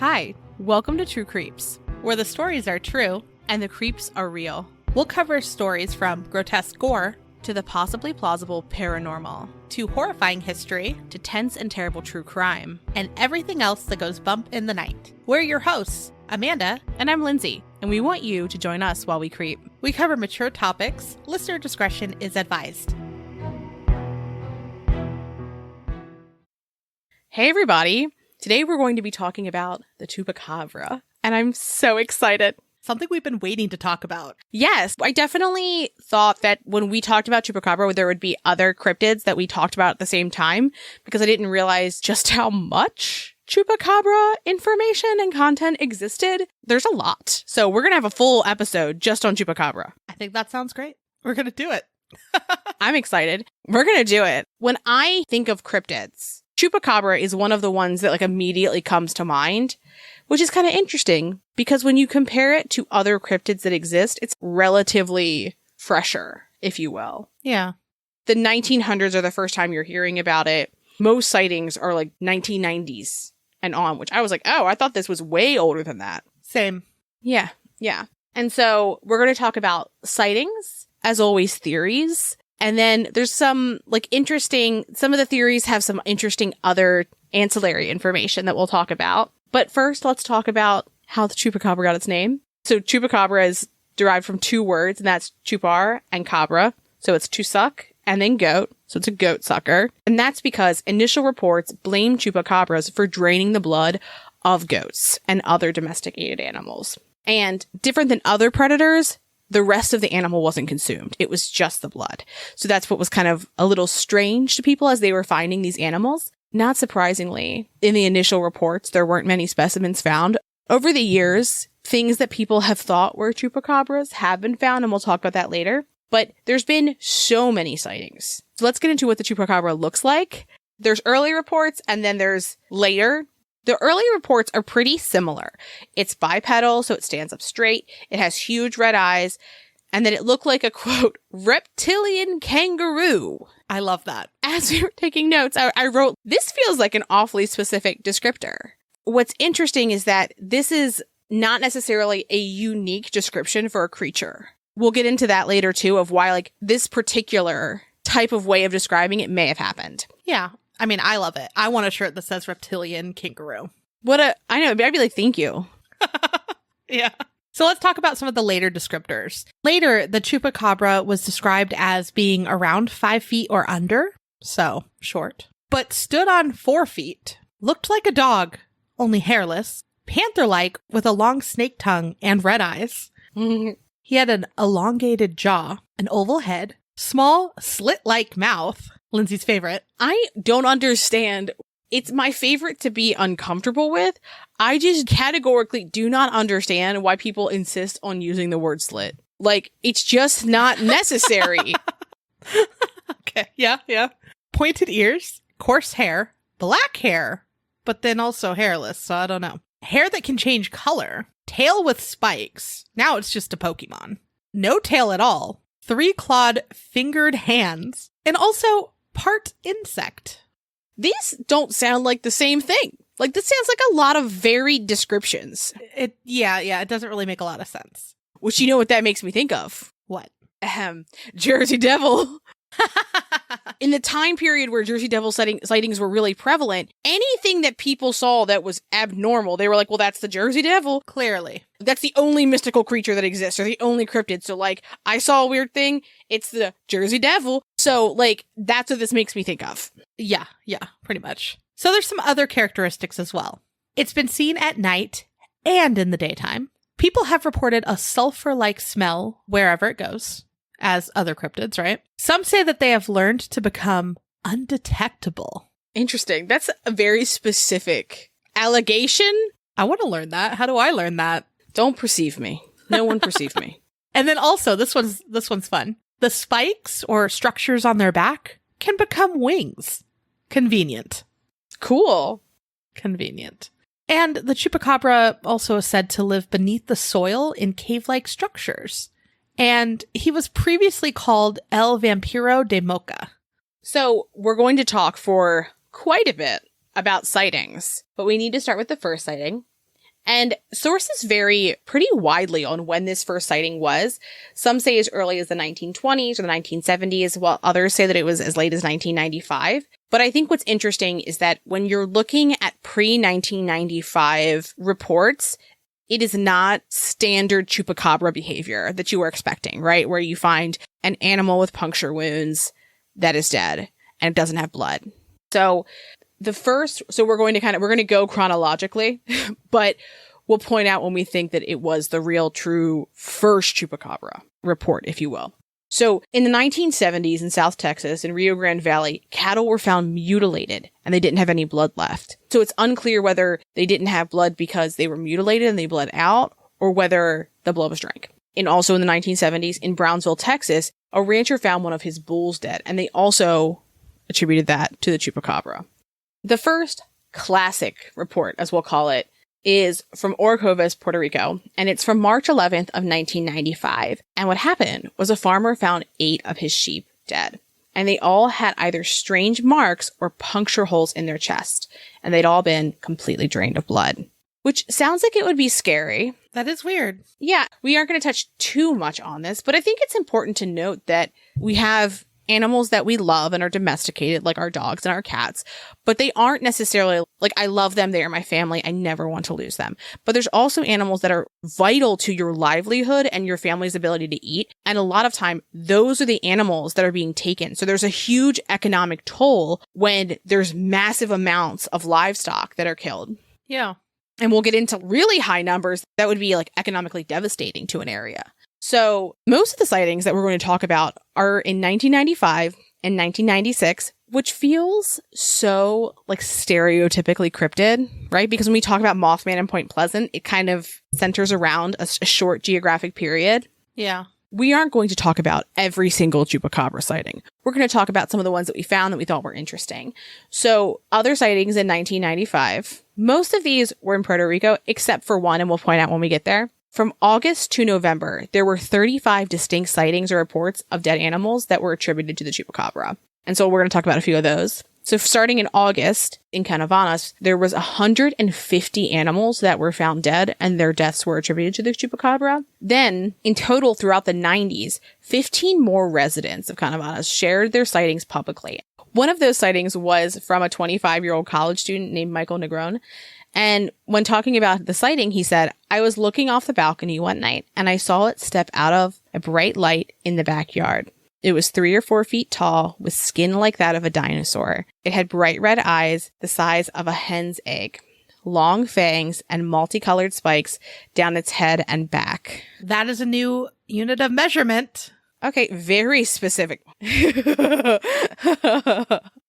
Hi, welcome to True Creeps, where the stories are true and the creeps are real. We'll cover stories from grotesque gore To the possibly plausible paranormal, to horrifying history to tense and terrible true crime. and everything else that goes bump in the night. We're your hosts, Amanda. And I'm Lindsay, and we want you to join us while we creep. We cover mature topics. Listener discretion is advised. Hey everybody! Today we're going to be talking about the Chupacabra, and I'm so excited. Something we've been waiting to talk about. Yes, I definitely thought that when we talked about Chupacabra, there would be other cryptids that we talked about at the same time, because I didn't realize just how much Chupacabra information and content existed. There's a lot. So we're going to have a full episode just on Chupacabra. I think that sounds great. We're going to do it. I'm excited. We're going to do it. When I think of cryptids, Chupacabra is one of the ones that immediately comes to mind, which is kind of interesting because when you compare it to other cryptids that exist, it's relatively fresher, if you will. Yeah. The 1900s are the first time you're hearing about it. Most sightings are 1990s and on, which I was like, oh, I thought this was way older than that. Same. Yeah. And so we're going to talk about sightings, as always, theories. And then there's some some of the theories have some interesting other ancillary information that we'll talk about. But first, let's talk about how the Chupacabra got its name. So Chupacabra is derived from two words, and that's chupar and cabra. So it's to suck and then goat. So it's a goat sucker. And that's because initial reports blame Chupacabras for draining the blood of goats and other domesticated animals. And different than other predators, the rest of the animal wasn't consumed. It was just the blood. So that's what was kind of a little strange to people as they were finding these animals. Not surprisingly, in the initial reports, there weren't many specimens found. Over the years, things that people have thought were chupacabras have been found, and we'll talk about that later. But there's been so many sightings. So let's get into what the chupacabra looks like. There's early reports, and then there's later. The early reports are pretty similar. It's bipedal, so it stands up straight. It has huge red eyes, and then it looked like a, quote, reptilian kangaroo. I love that. As we were taking notes, I wrote, this feels like an awfully specific descriptor. What's interesting is that this is not necessarily a unique description for a creature. We'll get into that later, too, of why, this particular type of way of describing it may have happened. Yeah. I mean, I love it. I want a shirt that says reptilian kangaroo. I know, I'd be like, thank you. Yeah. So let's talk about some of the later descriptors. Later, the Chupacabra was described as being around 5 feet or under, so short, but stood on 4 feet, looked like a dog, only hairless, panther-like with a long snake tongue and red eyes. He had an elongated jaw, an oval head, small slit-like mouth, Lindsay's favorite. I don't understand. It's my favorite to be uncomfortable with. I just categorically do not understand why people insist on using the word slit. It's just not necessary. Okay, yeah. Pointed ears, coarse hair, black hair, but then also hairless, so I don't know. Hair that can change color, tail with spikes. Now it's just a Pokemon. No tail at all. 3-clawed fingered hands, and also part insect. These don't sound like the same thing. This sounds like a lot of varied descriptions. It doesn't really make a lot of sense. Which you know what that makes me think of? What? Jersey Devil. In the time period where Jersey Devil sightings were really prevalent, anything that people saw that was abnormal, they were like, well, that's the Jersey Devil. Clearly. That's the only mystical creature that exists, or the only cryptid. So, I saw a weird thing, it's the Jersey Devil. So, that's what this makes me think of. Yeah, pretty much. So there's some other characteristics as well. It's been seen at night and in the daytime. People have reported a sulfur-like smell wherever it goes, as other cryptids, right? Some say that they have learned to become undetectable. Interesting. That's a very specific allegation. I want to learn that. How do I learn that? Don't perceive me. No one perceive me. And then also, this one's fun. The spikes or structures on their back can become wings. Convenient. Cool. Convenient. And the Chupacabra also is said to live beneath the soil in cave-like structures. And he was previously called El Vampiro de Mocha. So we're going to talk for quite a bit about sightings, but we need to start with the first sighting. And sources vary pretty widely on when this first sighting was. Some say as early as the 1920s or the 1970s, while others say that it was as late as 1995. But I think what's interesting is that when you're looking at pre-1995 reports, it is not standard Chupacabra behavior that you were expecting, right? Where you find an animal with puncture wounds that is dead and it doesn't have blood. So we're going to go chronologically, but we'll point out when we think that it was the real true first Chupacabra report, if you will. So in the 1970s in South Texas, in Rio Grande Valley, cattle were found mutilated and they didn't have any blood left. So it's unclear whether they didn't have blood because they were mutilated and they bled out, or whether the blood was drank. And also in the 1970s in Brownsville, Texas, a rancher found one of his bulls dead, and they also attributed that to the Chupacabra. The first classic report, as we'll call it, is from Orocovis, Puerto Rico, and it's from March 11th of 1995. And what happened was a farmer found 8 of his sheep dead, and they all had either strange marks or puncture holes in their chest, and they'd all been completely drained of blood, which sounds like it would be scary. That is weird. Yeah, we aren't going to touch too much on this, but I think it's important to note that we have animals that we love and are domesticated, like our dogs and our cats, but they aren't necessarily like, I love them, they are my family, I never want to lose them. But there's also animals that are vital to your livelihood and your family's ability to eat. And a lot of time, those are the animals that are being taken. So there's a huge economic toll when there's massive amounts of livestock that are killed. Yeah. And we'll get into really high numbers that would be like economically devastating to an area. So most of the sightings that we're going to talk about are in 1995 and 1996, which feels so like stereotypically cryptid, right? Because when we talk about Mothman and Point Pleasant, it kind of centers around a short geographic period. Yeah. We aren't going to talk about every single Chupacabra sighting. We're going to talk about some of the ones that we found that we thought were interesting. So other sightings in 1995, most of these were in Puerto Rico, except for one, and we'll point out when we get there. From August to November, there were 35 distinct sightings or reports of dead animals that were attributed to the Chupacabra. And so we're going to talk about a few of those. So starting in August in Canovanas, there was 150 animals that were found dead, and their deaths were attributed to the Chupacabra. Then, in total throughout the 90s, 15 more residents of Canovanas shared their sightings publicly. One of those sightings was from a 25-year-old college student named Michael Negron. And when talking about the sighting, he said, I was looking off the balcony one night and I saw it step out of a bright light in the backyard. It was 3 or 4 feet tall with skin like that of a dinosaur. It had bright red eyes the size of a hen's egg, long fangs, and multicolored spikes down its head and back. That is a new unit of measurement. Okay, very specific.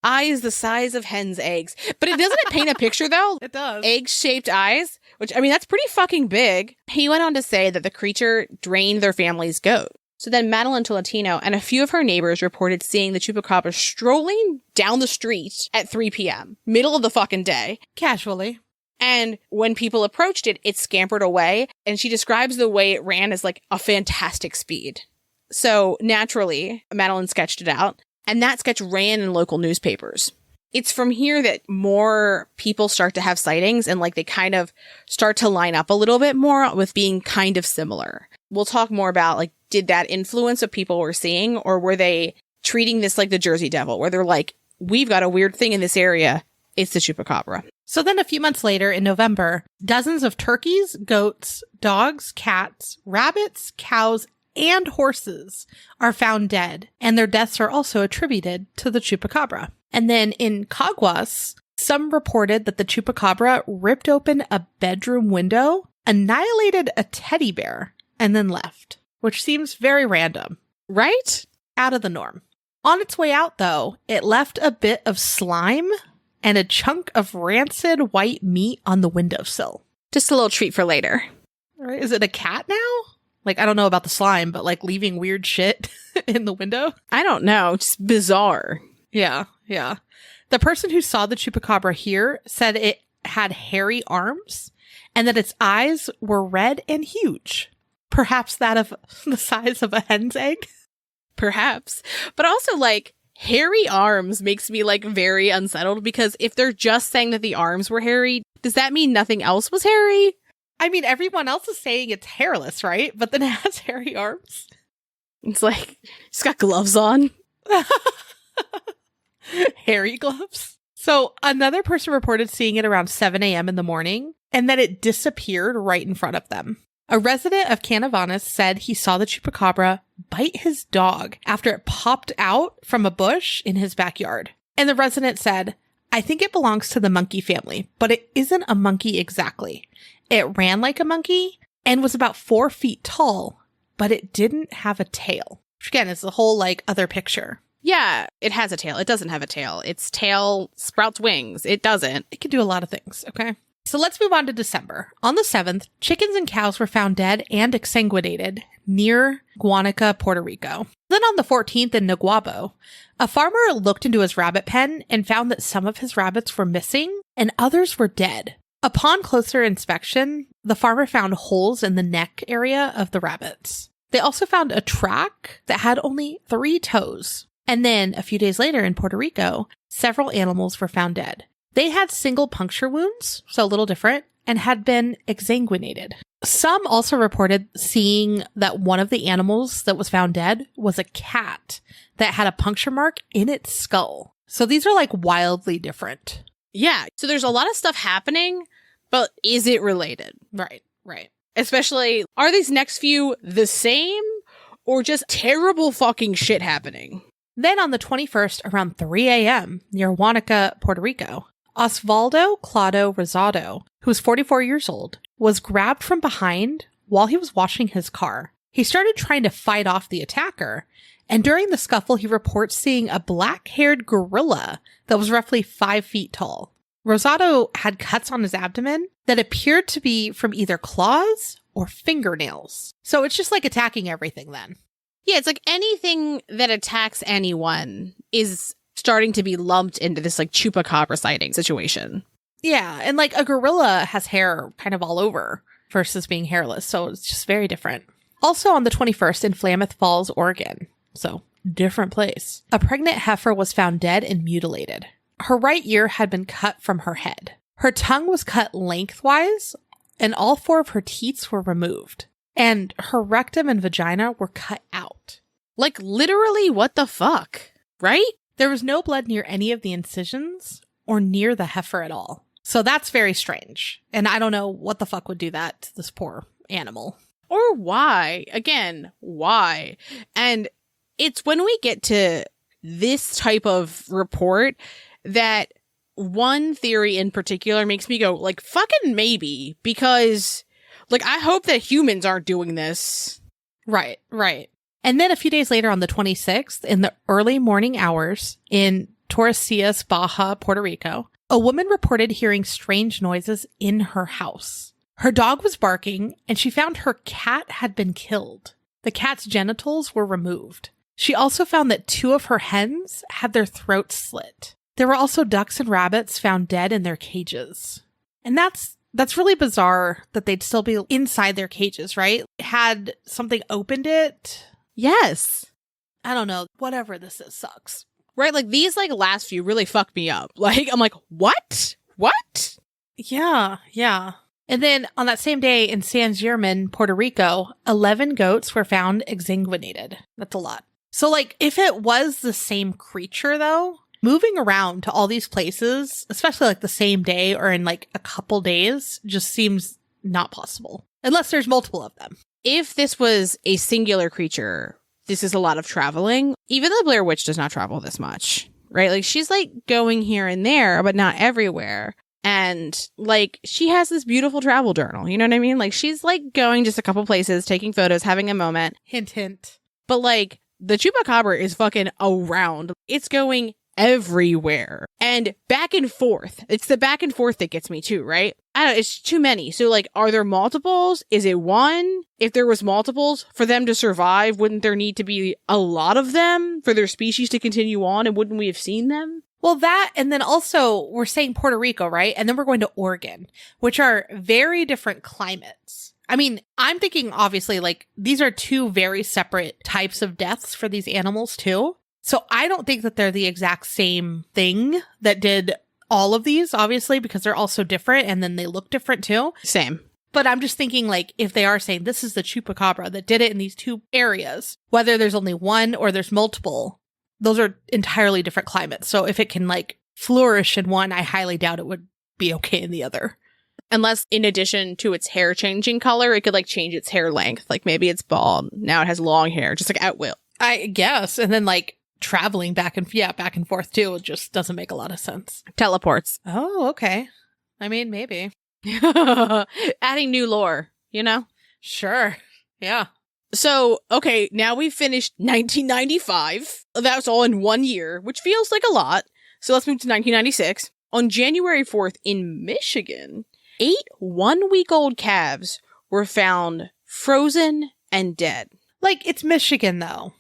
Eyes the size of hen's eggs. But it doesn't paint a picture, though? It does. Egg-shaped eyes, which, I mean, that's pretty fucking big. He went on to say that the creature drained their family's goat. So then Madeline Tolentino and a few of her neighbors reported seeing the Chupacabra strolling down the street at 3 p.m., middle of the fucking day. Casually. And when people approached it, it scampered away. And she describes the way it ran as like a fantastic speed. So naturally, Madeline sketched it out, and that sketch ran in local newspapers. It's from here that more people start to have sightings, and like they kind of start to line up a little bit more with being kind of similar. We'll talk more about like, did that influence what people were seeing, or were they treating this like the Jersey Devil, where they're like, we've got a weird thing in this area. It's the Chupacabra. So then a few months later in November, dozens of turkeys, goats, dogs, cats, rabbits, cows, and horses are found dead, and their deaths are also attributed to the Chupacabra. And then in Caguas, some reported that the Chupacabra ripped open a bedroom window, annihilated a teddy bear, and then left, which seems very random. Right? Out of the norm. On its way out, though, it left a bit of slime and a chunk of rancid white meat on the windowsill. Just a little treat for later. All right, is it a cat now? Like, I don't know about the slime, but like leaving weird shit in the window. I don't know. Just bizarre. Yeah. The person who saw the Chupacabra here said it had hairy arms and that its eyes were red and huge. Perhaps that of the size of a hen's egg. Perhaps. But also like hairy arms makes me like very unsettled, because if they're just saying that the arms were hairy, does that mean nothing else was hairy? I mean, everyone else is saying it's hairless, right? But then it has hairy arms. It's like, it's got gloves on. Hairy gloves. So another person reported seeing it around 7 a.m. in the morning, and then it disappeared right in front of them. A resident of Canovanas said he saw the chupacabra bite his dog after it popped out from a bush in his backyard. And the resident said, I think it belongs to the monkey family, but it isn't a monkey exactly. It ran like a monkey and was about 4 feet tall, but it didn't have a tail. Which again is the whole like other picture. Yeah, it has a tail. It doesn't have a tail. Its tail sprouts wings. It doesn't. It can do a lot of things, okay? So let's move on to December. On the 7th, chickens and cows were found dead and exsanguinated near Guanica, Puerto Rico. Then on the 14th in Naguabo, a farmer looked into his rabbit pen and found that some of his rabbits were missing and others were dead. Upon closer inspection, the farmer found holes in the neck area of the rabbits. They also found a track that had only 3 toes. And then a few days later in Puerto Rico, several animals were found dead. They had single puncture wounds, so a little different, and had been exsanguinated. Some also reported seeing that one of the animals that was found dead was a cat that had a puncture mark in its skull. So these are like wildly different. Yeah. So there's a lot of stuff happening, but is it related? Right, right. Especially, are these next few the same or just terrible fucking shit happening? Then on the 21st, around 3 a.m., near Huanica, Puerto Rico, Osvaldo Claudio Rosado, who was 44 years old, was grabbed from behind while he was washing his car. He started trying to fight off the attacker, and during the scuffle, he reports seeing a black-haired gorilla that was roughly 5 feet tall. Rosado had cuts on his abdomen that appeared to be from either claws or fingernails. So it's just like attacking everything then. Yeah, it's like anything that attacks anyone is starting to be lumped into this like chupacabra sighting situation. Yeah, and like a gorilla has hair kind of all over versus being hairless, so it's just very different. Also on the 21st in Klamath Falls, Oregon, so different place, a pregnant heifer was found dead and mutilated. Her right ear had been cut from her head. Her tongue was cut lengthwise, and all 4 of her teeth were removed. And her rectum and vagina were cut out. Like, literally, what the fuck? Right? There was no blood near any of the incisions or near the heifer at all. So that's very strange. And I don't know what the fuck would do that to this poor animal. Or why? Again, why? And it's when we get to this type of report that one theory in particular makes me go, like, fucking maybe, because... like, I hope that humans aren't doing this. Right, right. And then a few days later on the 26th, in the early morning hours in Torrecillas, Baja, Puerto Rico, a woman reported hearing strange noises in her house. Her dog was barking, and she found her cat had been killed. The cat's genitals were removed. She also found that 2 of her hens had their throats slit. There were also ducks and rabbits found dead in their cages. And that's really bizarre that they'd still be inside their cages, right? Had something opened it? Yes. I don't know. Whatever this is sucks. Right? Like, these, like, last few really fucked me up. Like, I'm like, what? What? Yeah, yeah. And then on that same day in San German, Puerto Rico, 11 goats were found exsanguinated. That's a lot. So, like, if it was the same creature, though, moving around to all these places, especially like the same day or in like a couple days, just seems not possible. Unless there's multiple of them. If this was a singular creature, this is a lot of traveling. Even the Blair Witch does not travel this much, right? Like, she's like going here and there, but not everywhere. And like, she has this beautiful travel journal. You know what I mean? Like, she's like going just a couple places, taking photos, having a moment. Hint, hint. But like, the chupacabra is fucking around. It's going everywhere and back and forth. It's the back and forth that gets me too, right? I don't know, it's too many. So like, are there multiples? Is it one? If there was multiples, for them to survive, wouldn't there need to be a lot of them for their species to continue on, and wouldn't we have seen them? Well, that, and then also we're saying Puerto Rico, right? And then we're going to Oregon, which are very different climates. I mean, I'm thinking obviously like these are 2 very separate types of deaths for these animals too. So I don't think that they're the exact same thing that did all of these, obviously, because they're all so different and then they look different too. Same. But I'm just thinking, like, if they are saying this is the Chupacabra that did it in these 2 areas, whether there's only one or there's multiple, those are entirely different climates. So if it can, like, flourish in one, I highly doubt it would be okay in the other. Unless in addition to its hair changing color, it could like change its hair length. Like maybe it's bald. Now it has long hair, just like at will. I guess. And then like traveling back and forth too. It just doesn't make a lot of sense. Teleports. Oh, okay. I mean, maybe. Adding new lore, you know? Sure. Yeah. So, okay, now we've finished 1995. That was all in 1 year, which feels like a lot. So let's move to 1996. On January 4th in Michigan, 8 one-week-old calves were found frozen and dead. Like, it's Michigan, though,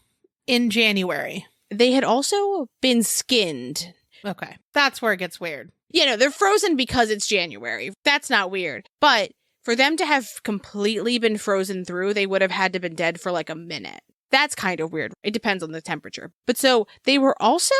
in January. They had also been skinned. Okay. That's where it gets weird. Yeah, no, they're frozen because it's January. That's not weird. But for them to have completely been frozen through, they would have had to been dead for like a minute. That's kind of weird. It depends on the temperature. But so they were also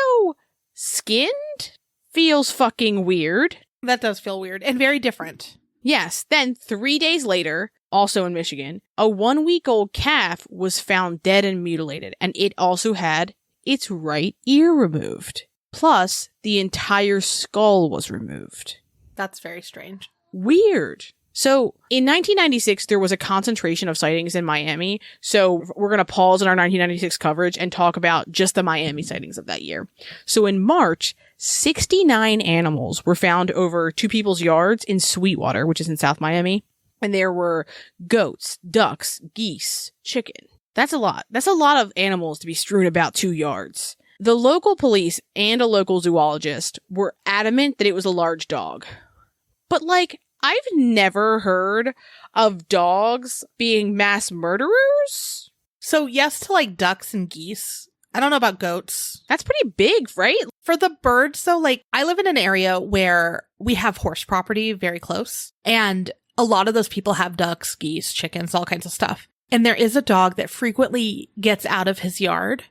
skinned? Feels fucking weird. That does feel weird and very different. Yes. Then 3 days later, also in Michigan, a 1-week-old calf was found dead and mutilated, and it also had its right ear removed. Plus, the entire skull was removed. That's very strange. Weird. So, in 1996, there was a concentration of sightings in Miami. So, we're going to pause in our 1996 coverage and talk about just the Miami sightings of that year. So, in March, 69 animals were found over 2 people's yards in Sweetwater, which is in South Miami. And there were goats, ducks, geese, chicken. That's a lot. That's a lot of animals to be strewn about 2 yards. The local police and a local zoologist were adamant that it was a large dog. But like, I've never heard of dogs being mass murderers. So yes to like ducks and geese. I don't know about goats. That's pretty big, right? For the birds, though, like I live in an area where we have horse property very close. And a lot of those people have ducks, geese, chickens, all kinds of stuff. And there is a dog that frequently gets out of his yard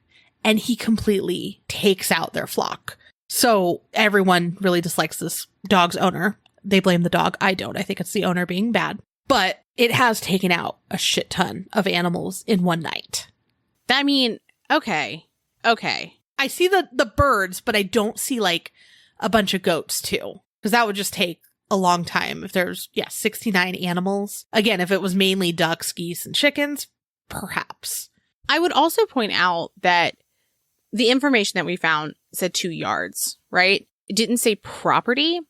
and he completely takes out their flock. So everyone really dislikes this dog's owner. They blame the dog. I don't. I think it's the owner being bad. But it has taken out a shit ton of animals in one night. I mean, okay. I see the birds, but I don't see like a bunch of goats too. Because that would just take a long time. If there's, 69 animals. Again, if it was mainly ducks, geese, and chickens, perhaps. I would also point out that the information that we found said 2 yards, right? It didn't say property.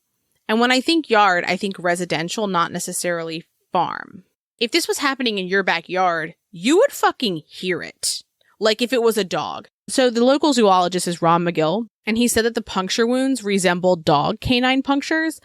And when I think yard, I think residential, not necessarily farm. If this was happening in your backyard, you would fucking hear it. Like if it was a dog. So the local zoologist is Ron McGill, and he said that the puncture wounds resembled dog canine punctures,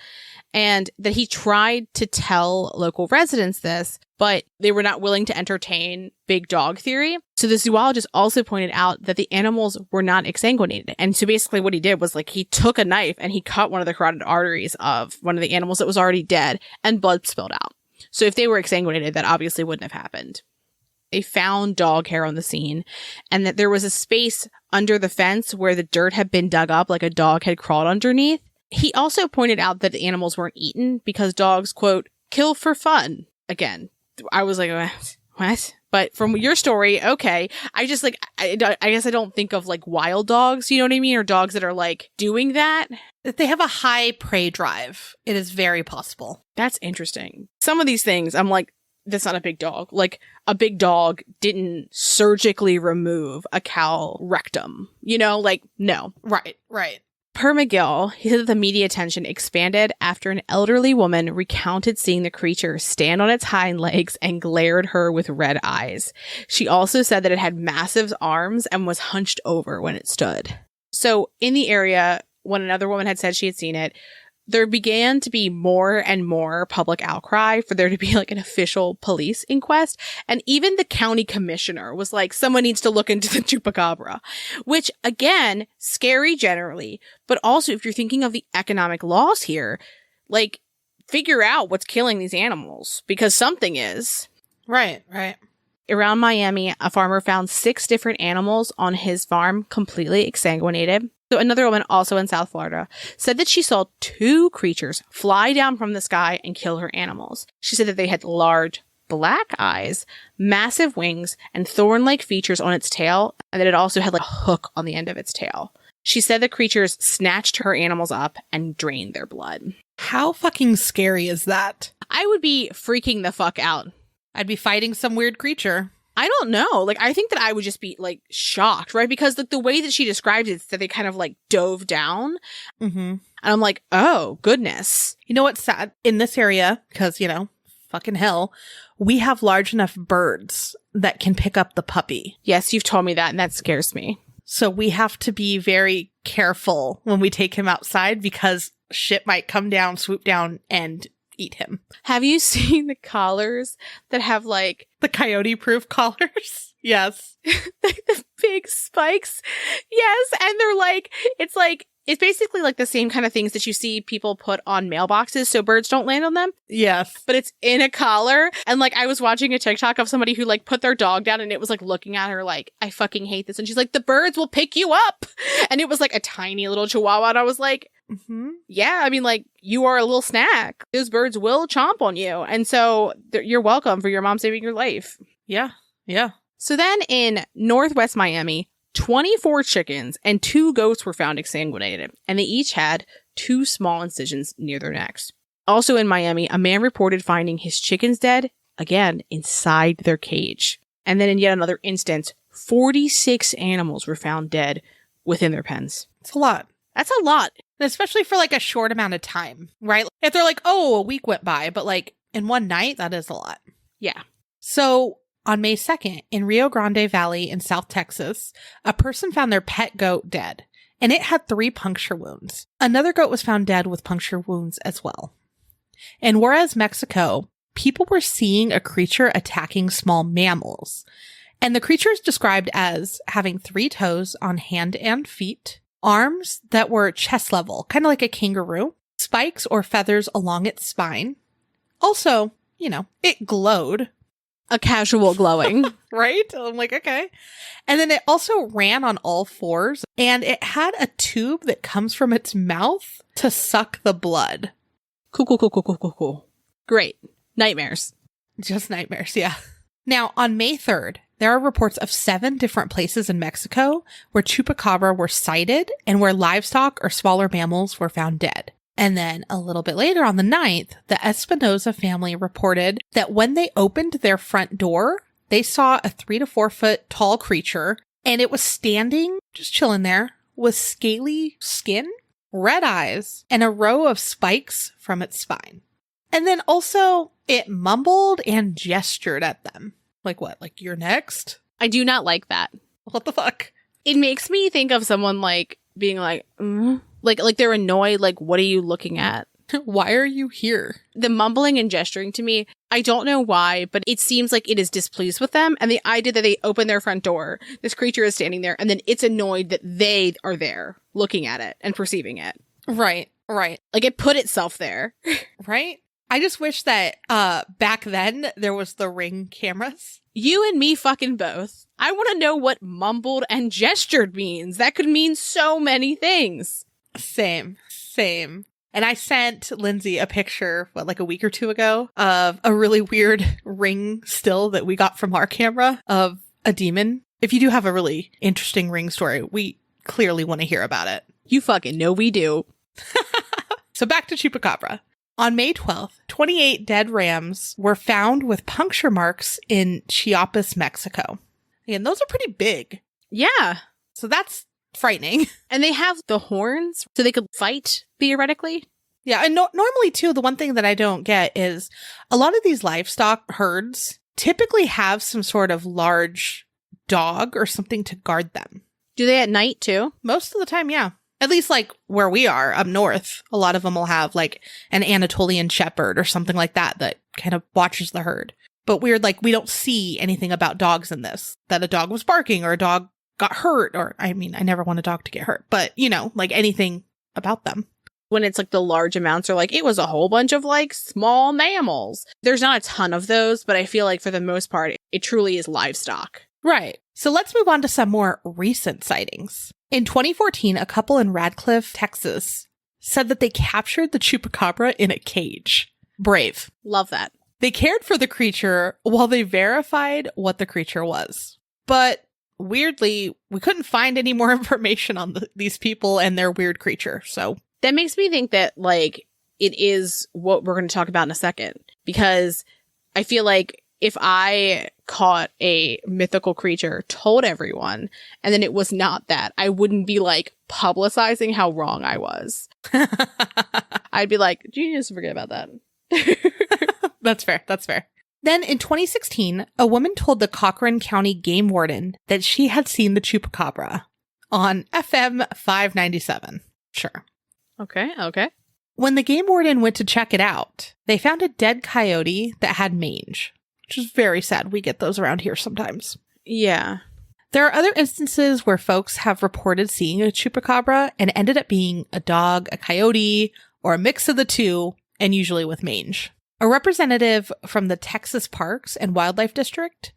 and that he tried to tell local residents this, but they were not willing to entertain big dog theory. So the zoologist also pointed out that the animals were not exsanguinated. And so basically what he did was like he took a knife and he cut one of the carotid arteries of one of the animals that was already dead, and blood spilled out. So if they were exsanguinated, that obviously wouldn't have happened. They found dog hair on the scene, and that there was a space under the fence where the dirt had been dug up, like a dog had crawled underneath. He also pointed out that the animals weren't eaten because dogs, quote, kill for fun. Again, I was like, what? But from your story, okay. I just like, I guess I don't think of like wild dogs, you know what I mean? Or dogs that are like doing that. If they have a high prey drive, it is very possible. That's interesting. Some of these things, I'm like, that's not a big dog. Like, a big dog didn't surgically remove a cow rectum. You know, like, no. Right. Per McGill, he said that the media attention expanded after an elderly woman recounted seeing the creature stand on its hind legs and glare at her with red eyes. She also said that it had massive arms and was hunched over when it stood. So, in the area, when another woman had said she had seen it, there began to be more and more public outcry for there to be like an official police inquest. And even the county commissioner was like, someone needs to look into the Chupacabra, which again, scary generally, but also if you're thinking of the economic loss here, like figure out what's killing these animals because something is. Right. Around Miami, a farmer found 6 different animals on his farm completely exsanguinated. So another woman, also in South Florida, said that she saw 2 creatures fly down from the sky and kill her animals. She said that they had large black eyes, massive wings, and thorn-like features on its tail, and that it also had like a hook on the end of its tail. She said the creatures snatched her animals up and drained their blood. How fucking scary is that? I would be freaking the fuck out. I'd be fighting some weird creature. I don't know. Like, I think that I would just be, like, shocked, right? Because the way that she described it is that they kind of, like, dove down. Mm-hmm. And I'm like, oh, goodness. You know what's sad? In this area, because, fucking hell, we have large enough birds that can pick up the puppy. Yes, you've told me that, and that scares me. So we have to be very careful when we take him outside because shit might come down, swoop down, and eat him. Have you seen the collars that have like the coyote-proof collars? Yes. The big spikes? Yes. And they're like, it's basically like the same kind of things that you see people put on mailboxes so birds don't land on them. Yes. But it's in a collar. And like, I was watching a TikTok of somebody who like put their dog down and it was like looking at her like, I fucking hate this. And she's like, the birds will pick you up. And it was like a tiny little chihuahua. And I was like, yeah, I mean, like, you are a little snack. Those birds will chomp on you. And so you're welcome for your mom saving your life. Yeah. Yeah. So then in Northwest Miami, 24 chickens and 2 goats were found exsanguinated, and they each had 2 small incisions near their necks. Also in Miami, a man reported finding his chickens dead, again, inside their cage. And then in yet another instance, 46 animals were found dead within their pens. It's a lot. That's a lot. Especially for like a short amount of time, right? If they're like, oh, a week went by, but like in one night, that is a lot. Yeah. So on May 2nd, in Rio Grande Valley in South Texas, a person found their pet goat dead, and it had 3 puncture wounds. Another goat was found dead with puncture wounds as well. In Juarez, Mexico, people were seeing a creature attacking small mammals. And the creature is described as having 3 toes on hand and feet, arms that were chest level, kind of like a kangaroo, spikes or feathers along its spine. Also, it glowed. A casual glowing. Right? I'm like, okay. And then it also ran on all 4s, and it had a tube that comes from its mouth to suck the blood. Cool. Great. Nightmares. Just nightmares, yeah. Now, on May 3rd, there are reports of 7 different places in Mexico where Chupacabra were sighted and where livestock or smaller mammals were found dead. And then a little bit later on the 9th, the Espinosa family reported that when they opened their front door, they saw a 3 to 4 foot tall creature, and it was standing, just chilling there, with scaly skin, red eyes, and a row of spikes from its spine. And then also, it mumbled and gestured at them. Like what? Like, you're next? I do not like that. What the fuck? It makes me think of someone like being like, like they're annoyed. Like, what are you looking at? Why are you here? The mumbling and gesturing to me, I don't know why, but it seems like it is displeased with them. And the idea that they open their front door, this creature is standing there, and then it's annoyed that they are there looking at it and perceiving it. Right. Like, it put itself there. Right? I just wish that back then there was the Ring cameras. You and me fucking both. I want to know what mumbled and gestured means. That could mean so many things. Same. And I sent Lindsay a picture, like a week or 2 ago, of a really weird ring still that we got from our camera of a demon. If you do have a really interesting ring story, we clearly want to hear about it. You fucking know we do. So back to Chupacabra. On May 12th, 28 dead rams were found with puncture marks in Chiapas, Mexico. And those are pretty big. Yeah. So that's frightening. And they have the horns so they could fight, theoretically. Yeah, and normally, too, the one thing that I don't get is a lot of these livestock herds typically have some sort of large dog or something to guard them. Do they at night, too? Most of the time, yeah. At least, like, where we are, up north, a lot of them will have, like, an Anatolian shepherd or something like that kind of watches the herd. But weird, like, we don't see anything about dogs in this. That a dog was barking or a dog got hurt, or, I mean, I never want a dog to get hurt. But, like, anything about them. When it's, like, the large amounts are, like, it was a whole bunch of, like, small mammals. There's not a ton of those, but I feel like, for the most part, it truly is livestock. Right. So let's move on to some more recent sightings. In 2014, a couple in Radcliffe, Texas, said that they captured the Chupacabra in a cage. Brave. Love that. They cared for the creature while they verified what the creature was. But weirdly, we couldn't find any more information on these people and their weird creature. So that makes me think that, like, it is what we're going to talk about in a second. Because I feel like if I caught a mythical creature, told everyone, and then it was not that, I wouldn't be, like, publicizing how wrong I was. I'd be like, you just forget about that. That's fair. That's fair. Then in 2016, a woman told the Cochran County game warden that she had seen the Chupacabra on FM 597. Sure. Okay. When the game warden went to check it out, they found a dead coyote that had mange, which is very sad. We get those around here sometimes. Yeah. There are other instances where folks have reported seeing a Chupacabra and ended up being a dog, a coyote, or a mix of the two, and usually with mange. A representative from the Texas Parks and Wildlife District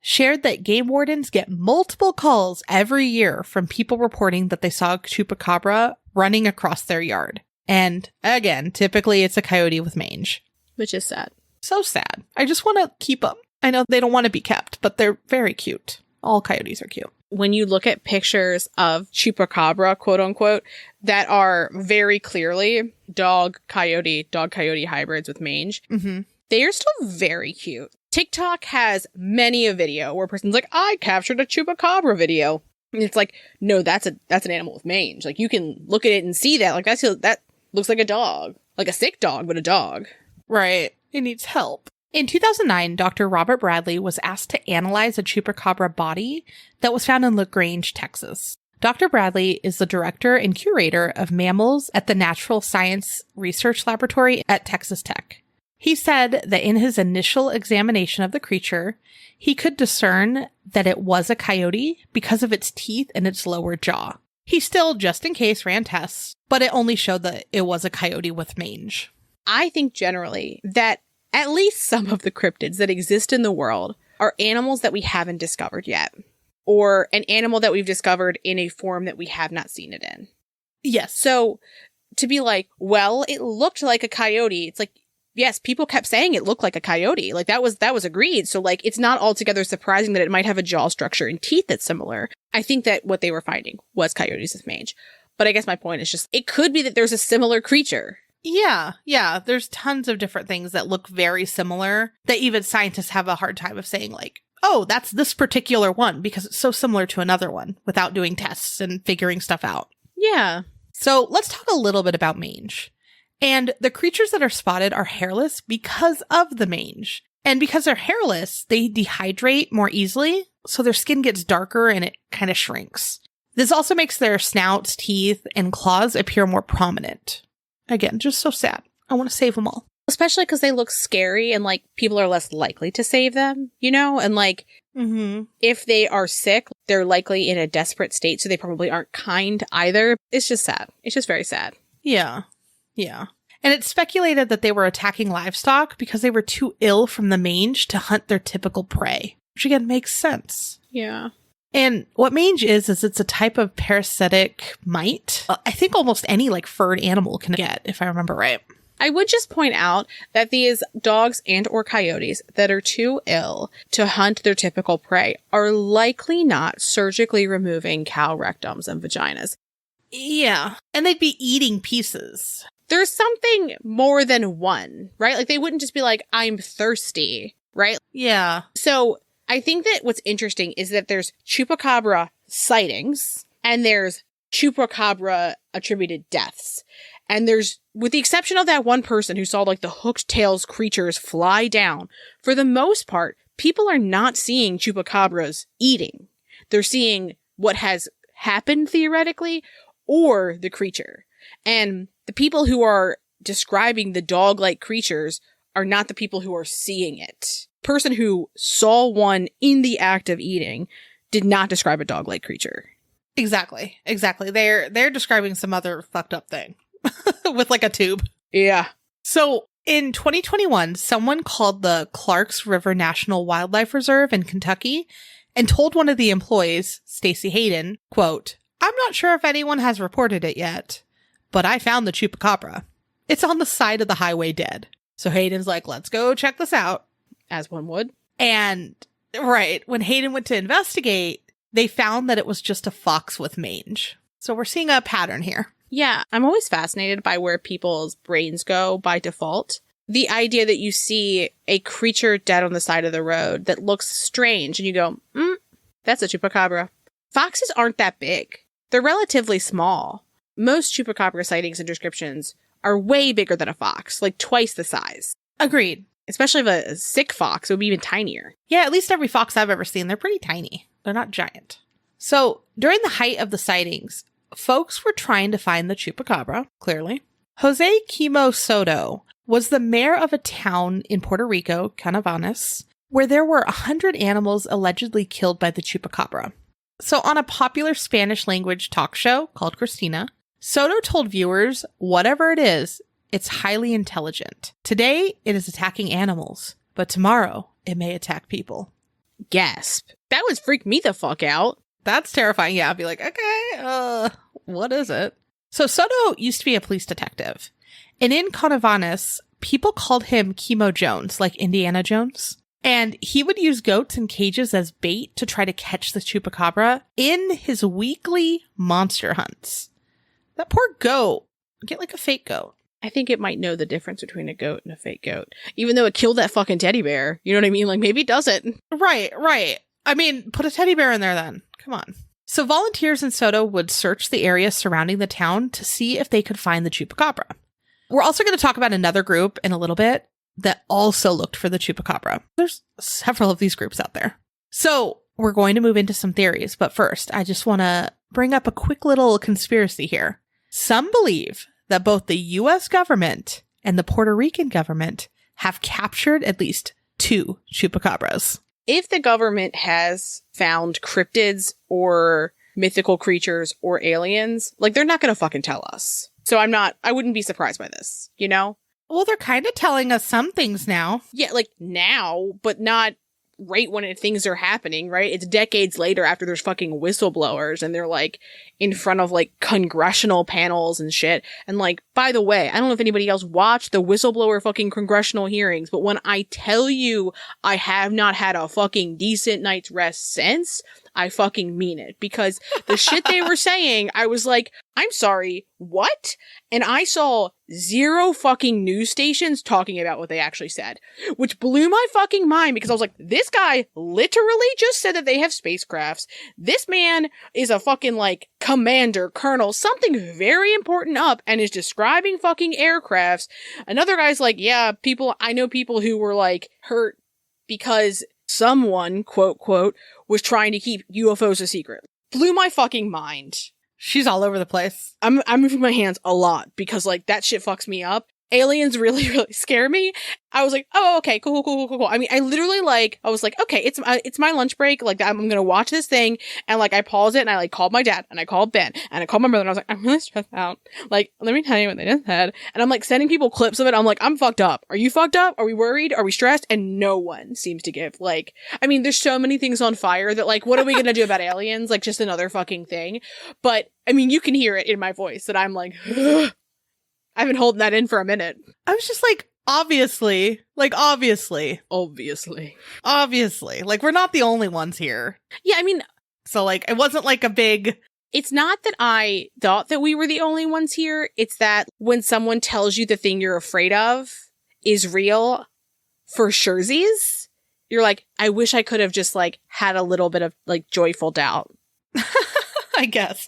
shared that game wardens get multiple calls every year from people reporting that they saw a Chupacabra running across their yard. And again, typically it's a coyote with mange. Which is sad. So sad. I just want to keep them. I know they don't want to be kept, but they're very cute. All coyotes are cute. When you look at pictures of Chupacabra, quote unquote, that are very clearly dog coyote hybrids with mange, they are still very cute. TikTok has many a video where a person's like, I captured a Chupacabra video. And it's like, no, that's an animal with mange. Like, you can look at it and see that. Like, that looks like a dog. Like a sick dog, but a dog. Right. It needs help. In 2009, Dr. Robert Bradley was asked to analyze a Chupacabra body that was found in LaGrange, Texas. Dr. Bradley is the director and curator of mammals at the Natural Science Research Laboratory at Texas Tech. He said that in his initial examination of the creature, he could discern that it was a coyote because of its teeth and its lower jaw. He still, just in case, ran tests, but it only showed that it was a coyote with mange. I think generally that at least some of the cryptids that exist in the world are animals that we haven't discovered yet, or an animal that we've discovered in a form that we have not seen it in. Yes. So to be like, well, it looked like a coyote. It's like, yes, people kept saying it looked like a coyote. Like that was agreed. So like, it's not altogether surprising that it might have a jaw structure and teeth that's similar. I think that what they were finding was coyotes with mange. But I guess my point is just, it could be that there's a similar creature. Yeah. There's tons of different things that look very similar that even scientists have a hard time of saying like, oh, that's this particular one because it's so similar to another one without doing tests and figuring stuff out. Yeah. So let's talk a little bit about mange. And the creatures that are spotted are hairless because of the mange. And because they're hairless, they dehydrate more easily, so their skin gets darker and it kind of shrinks. This also makes their snouts, teeth, and claws appear more prominent. Again, just so sad. I want to save them all. Especially because they look scary and like people are less likely to save them, you know? And like, if they are sick, they're likely in a desperate state, so they probably aren't kind either. It's just sad. It's just very sad. Yeah. And it's speculated that they were attacking livestock because they were too ill from the mange to hunt their typical prey, which again makes sense. Yeah. And what mange is it's a type of parasitic mite. I think almost any like furred animal can get, if I remember right. I would just point out that these dogs and or coyotes that are too ill to hunt their typical prey are likely not surgically removing cow rectums and vaginas. Yeah. And they'd be eating pieces. There's something more than one, right? Like they wouldn't just be like, I'm thirsty, right? Yeah. So I think that what's interesting is that there's Chupacabra sightings and there's Chupacabra attributed deaths. And there's, with the exception of that one person who saw like the hooked tails creatures fly down, for the most part, people are not seeing Chupacabras eating. They're seeing what has happened theoretically or the creature. And the people who are describing the dog-like creatures are not the people who are seeing it. Person who saw one in the act of eating did not describe a dog-like creature. Exactly. They're describing some other fucked up thing with like a tube. Yeah. So in 2021, someone called the Clarks River National Wildlife Reserve in Kentucky and told one of the employees, Stacy Hayden, quote, "I'm not sure if anyone has reported it yet, but I found the Chupacabra. It's on the side of the highway dead." So Hayden's like, let's go check this out. As one would. And, right, when Hayden went to investigate, they found that it was just a fox with mange. So we're seeing a pattern here. Yeah, I'm always fascinated by where people's brains go by default. The idea that you see a creature dead on the side of the road that looks strange and you go, that's a Chupacabra. Foxes aren't that big. They're relatively small. Most Chupacabra sightings and descriptions are way bigger than a fox, like twice the size. Agreed. Especially if a sick fox, it would be even tinier. Yeah, at least every fox I've ever seen, they're pretty tiny. They're not giant. So during the height of the sightings, folks were trying to find the Chupacabra, clearly. Jose Quimo Soto was the mayor of a town in Puerto Rico, Canavanes, where there were 100 animals allegedly killed by the Chupacabra. So on a popular Spanish language talk show called Christina, Soto told viewers, whatever it is, it's highly intelligent. Today, it is attacking animals, but tomorrow, it may attack people. Gasp. That would freak me the fuck out. That's terrifying. Yeah, I'd be like, okay, what is it? So Soto used to be a police detective. And in Canavanes, people called him Chemo Jones, like Indiana Jones. And he would use goats in cages as bait to try to catch the Chupacabra in his weekly monster hunts. That poor goat. Get like a fake goat. I think it might know the difference between a goat and a fake goat. Even though it killed that fucking teddy bear. You know what I mean? Like, maybe it doesn't. Right. I mean, put a teddy bear in there then. Come on. So volunteers in Soto would search the area surrounding the town to see if they could find the Chupacabra. We're also going to talk about another group in a little bit that also looked for the Chupacabra. There's several of these groups out there. So we're going to move into some theories. But first, I just want to bring up a quick little conspiracy here. Some believe that both the U.S. government and the Puerto Rican government have captured at least 2 Chupacabras. If the government has found cryptids or mythical creatures or aliens, like, they're not going to fucking tell us. So I wouldn't be surprised by this, you know? Well, they're kind of telling us some things now. Yeah, like now, but not right when things are happening, right? It's decades later after there's fucking whistleblowers and they're like in front of like congressional panels and shit. And like, by the way, I don't know if anybody else watched the whistleblower fucking congressional hearings, but when I tell you I have not had a fucking decent night's rest since, I fucking mean it. Because the shit they were saying, I was like, I'm sorry, what? And I saw 0 fucking news stations talking about what they actually said, which blew my fucking mind because I was like, this guy literally just said that they have spacecrafts. This man is a fucking like commander, colonel, something very important up and is describing fucking aircrafts. Another guy's like, yeah, I know people who were like hurt because someone, quote, quote, was trying to keep UFOs a secret. Blew my fucking mind. She's all over the place. I'm moving my hands a lot because like that shit fucks me up. Aliens really, really scare me. I was like, oh, okay, cool. I mean, I literally I was like, okay, it's my lunch break. Like, I'm going to watch this thing. And like, I paused it and I like called my dad and I called Ben and I called my brother and I was like, I'm really stressed out. Like, let me tell you what they just said. And I'm like sending people clips of it. I'm like, I'm fucked up. Are you fucked up? Are we worried? Are we stressed? And no one seems to give like, I mean, there's so many things on fire that like, what are we going to do about aliens? Like just another fucking thing. But I mean, you can hear it in my voice that I'm like, ugh. I've been holding that in for a minute. I was just like, obviously. Like, obviously. Like, we're not the only ones here. Yeah, I mean... So, like, it wasn't like a big... It's not that I thought that we were the only ones here. It's that when someone tells you the thing you're afraid of is real, for surezies, you're like, I wish I could have just, like, had a little bit of, like, joyful doubt. I guess.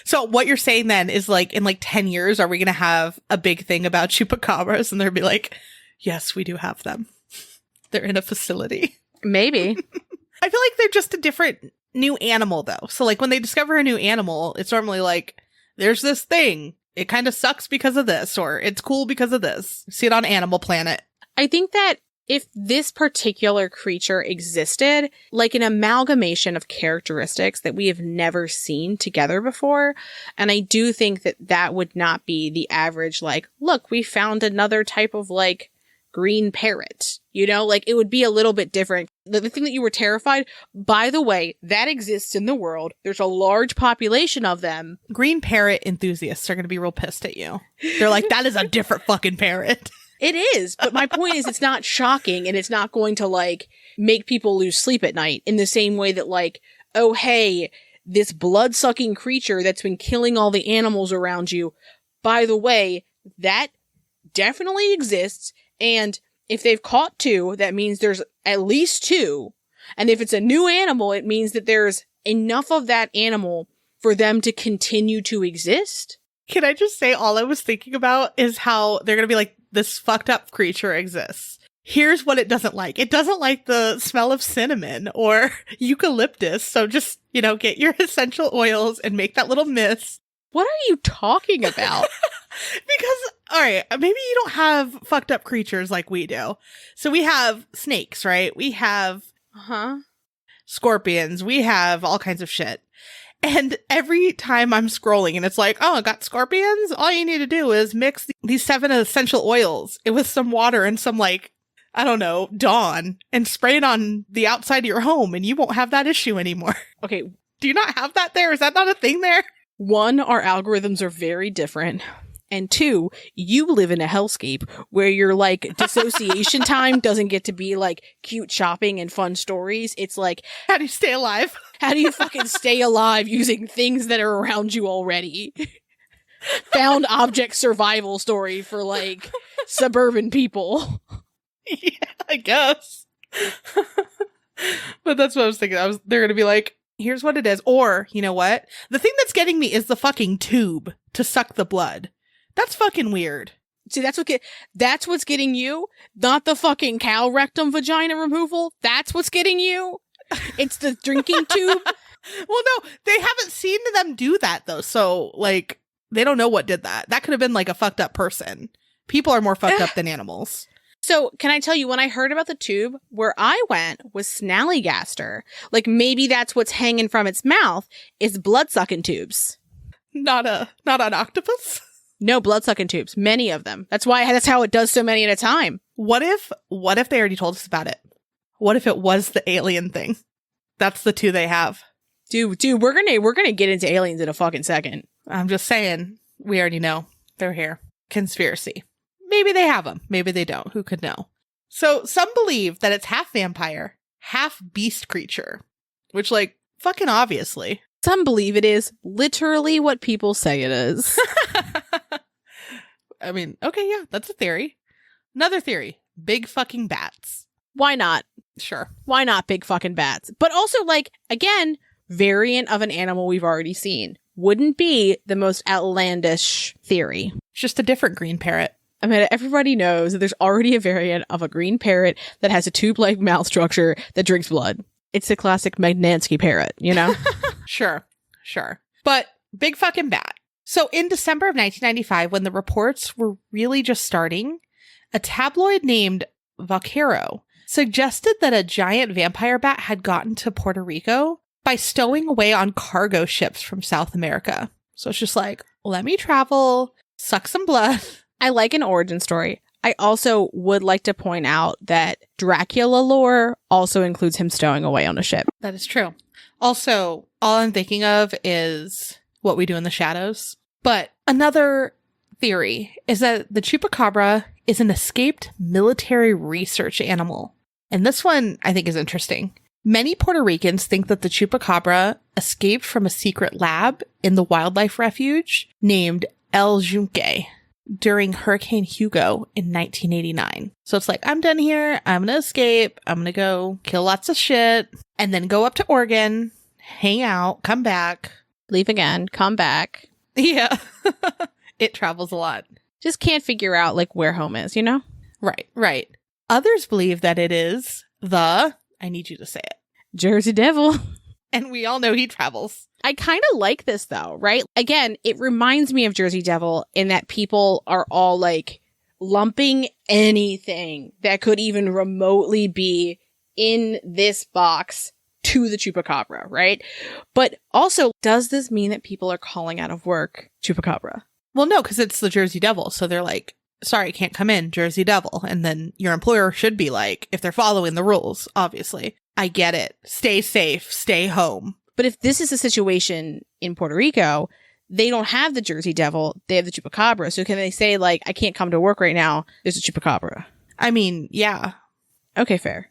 So what you're saying then is like in like 10 years, are we going to have a big thing about chupacabras and they'll be like, yes, we do have them. They're in a facility. Maybe. I feel like they're just a different new animal though. So like when they discover a new animal, it's normally like, there's this thing. It kind of sucks because of this, or it's cool because of this. See it on Animal Planet. I think that if this particular creature existed, like an amalgamation of characteristics that we have never seen together before, and I do think that that would not be the average, like, look, we found another type of, like, green parrot, you know? Like, it would be a little bit different. the thing that you were terrified, by the way, that exists in the world. There's a large population of them. Green parrot enthusiasts are going to be real pissed at you. They're like, that is a different fucking parrot. It is, but my point is it's not shocking and it's not going to like make people lose sleep at night in the same way that like, oh, hey, this blood-sucking creature that's been killing all the animals around you. By the way, that definitely exists. And if they've caught 2, that means there's at least 2. And if it's a new animal, it means that there's enough of that animal for them to continue to exist. Can I just say all I was thinking about is how they're going to be like, this fucked up creature exists. Here's what it doesn't like. It doesn't like the smell of cinnamon or eucalyptus. So just, get your essential oils and make that little mist. What are you talking about? Because, all right, maybe you don't have fucked up creatures like we do. So we have snakes, right? We have scorpions. We have all kinds of shit. And every time I'm scrolling and it's like, oh, I got scorpions. All you need to do is mix these 7 essential oils with some water and some I don't know, Dawn and spray it on the outside of your home and you won't have that issue anymore. Okay. Do you not have that there? Is that not a thing there? 1, our algorithms are very different. And 2, you live in a hellscape where your dissociation time doesn't get to be cute shopping and fun stories. It's how do you stay alive? How do you fucking stay alive using things that are around you already? Found object survival story for suburban people. Yeah, I guess. But that's what I was thinking. They're going to be like, here's what it is. Or, you know what? The thing that's getting me is the fucking tube to suck the blood. That's fucking weird. See, that's what's getting you, not the fucking cow rectum vagina removal. That's what's getting you. It's the drinking tube. Well, no, they haven't seen them do that though. So they don't know what did that. That could have been a fucked up person. People are more fucked up than animals. So can I tell you, when I heard about the tube, where I went was snallygaster. Maybe that's what's hanging from its mouth is blood-sucking tubes. Not an octopus? No, blood-sucking tubes. Many of them. That's how it does so many at a time. What if they already told us about it? What if it was the alien thing? That's the 2 they have. Dude, we're gonna get into aliens in a fucking second. I'm just saying, we already know. They're here. Conspiracy. Maybe they have them. Maybe they don't. Who could know? So some believe that it's half vampire, half beast creature. Which, fucking obviously. Some believe it is literally what people say it is. I mean, okay, yeah, that's a theory. Another theory. Big fucking bats. Why not? Sure. Why not big fucking bats? But also, again, variant of an animal we've already seen. Wouldn't be the most outlandish theory. It's just a different green parrot. I mean, everybody knows that there's already a variant of a green parrot that has a tube-like mouth structure that drinks blood. It's a classic Magnansky parrot, Sure. But big fucking bat. So in December of 1995, when the reports were really just starting, a tabloid named Vaquero suggested that a giant vampire bat had gotten to Puerto Rico by stowing away on cargo ships from South America. So it's just let me travel, suck some blood. I like an origin story. I also would like to point out that Dracula lore also includes him stowing away on a ship. That is true. Also, all I'm thinking of is What We Do in the Shadows. But another theory is that the Chupacabra is an escaped military research animal. And this one I think is interesting. Many Puerto Ricans think that the Chupacabra escaped from a secret lab in the wildlife refuge named El Yunque during Hurricane Hugo in 1989. So it's I'm done here. I'm going to escape. I'm going to go kill lots of shit and then go up to Oregon, hang out, come back. Leave again, come back. Yeah. It travels a lot. Just can't figure out where home is, Right. Others believe that it is I need you to say it. Jersey Devil. And we all know he travels. I kind of like this though, right? Again, it reminds me of Jersey Devil in that people are all lumping anything that could even remotely be in this box to the Chupacabra, right? But also, does this mean that people are calling out of work Chupacabra? Well, no, because it's the Jersey Devil. So they're sorry, can't come in, Jersey Devil. And then your employer should be like, if they're following the rules, obviously. I get it. Stay safe. Stay home. But if this is a situation in Puerto Rico, they don't have the Jersey Devil. They have the Chupacabra. So can they say, like, I can't come to work right now. There's a Chupacabra. I mean, yeah. Okay, fair.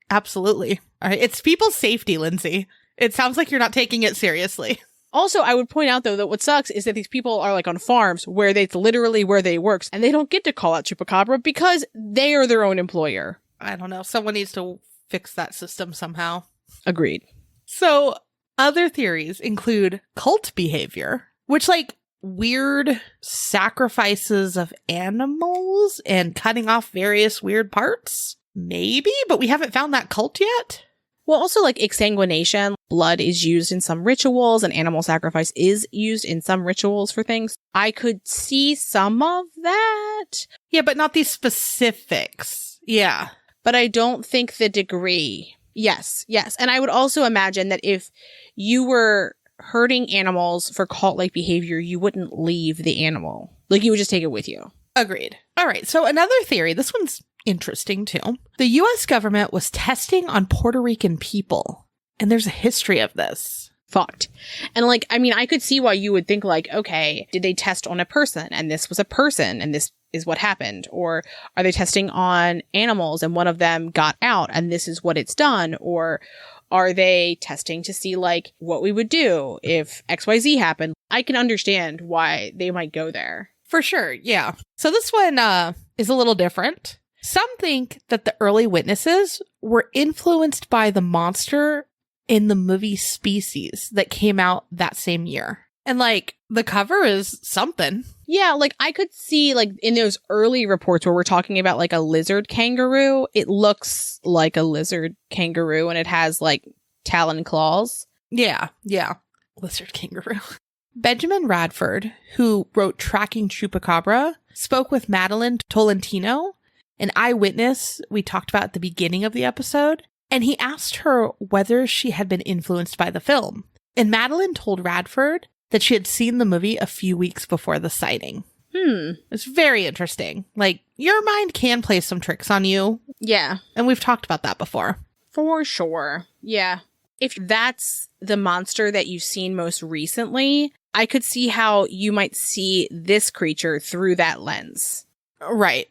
Absolutely. All right. It's people's safety, Lindsay. It sounds like you're not taking it seriously. Also, I would point out, though, that what sucks is that these people are, like, on farms where it's literally where they work, and they don't get to call out Chupacabra because they are their own employer. I don't know. Someone needs to fix that system somehow. Agreed. So other theories include cult behavior, which, like, weird sacrifices of animals and cutting off various weird parts. Maybe, but we haven't found that cult yet. Well, also, like, exsanguination. Blood is used in some rituals, and animal sacrifice is used in some rituals for things. I could see some of that. Yeah, but not these specifics. Yeah. But I don't think the degree. Yes. And I would also imagine that if you were hurting animals for cult-like behavior, you wouldn't leave the animal. Like, you would just take it with you. Agreed. All right. So another theory, this one's interesting too. The U.S. government was testing on Puerto Rican people, and there's a history of this. Fucked. And, like, I mean, I could see why you would think, like, okay, did they test on a person, and this was a person, and this is what happened? Or are they testing on animals, and one of them got out, and this is what it's done? Or are they testing to see, like, what we would do if XYZ happened? I can understand why they might go there. For sure, yeah. So this one is a little different. Some think that the early witnesses were influenced by the monster in the movie Species that came out that same year. And, like, the cover is something. Yeah, like, I could see, like, in those early reports where we're talking about, like, a lizard kangaroo, it looks like a lizard kangaroo, and it has, like, talon claws. Yeah. Lizard kangaroo. Benjamin Radford, who wrote Tracking Chupacabra, spoke with Madeline Tolentino, an eyewitness we talked about at the beginning of the episode, and he asked her whether she had been influenced by the film. And Madeline told Radford that she had seen the movie a few weeks before the sighting. It's very interesting. Like, your mind can play some tricks on you. Yeah. And we've talked about that before. For sure. Yeah. If that's the monster that you've seen most recently, I could see how you might see this creature through that lens. Right.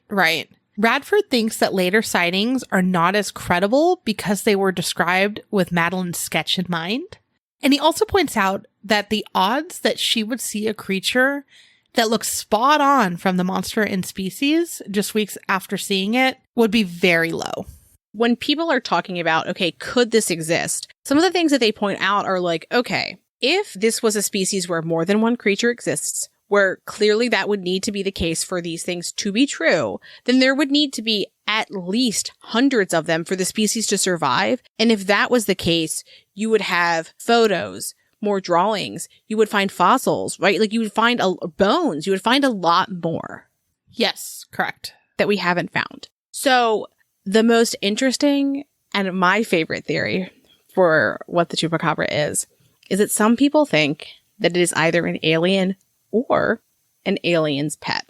Radford thinks that later sightings are not as credible because they were described with Madeline's sketch in mind. And he also points out that the odds that she would see a creature that looks spot on from the monster in Species just weeks after seeing it would be very low. When people are talking about, okay, could this exist? Some of the things that they point out are like, okay, if this was a species where more than one creature exists, where clearly that would need to be the case for these things to be true, then there would need to be at least hundreds of them for the species to survive. And if that was the case, you would have photos, more drawings, you would find fossils, right? Like, you would find bones, you would find a lot more. Yes, correct. That we haven't found. So the most interesting and my favorite theory for what the Chupacabra is that some people think that it is either an alien or an alien's pet.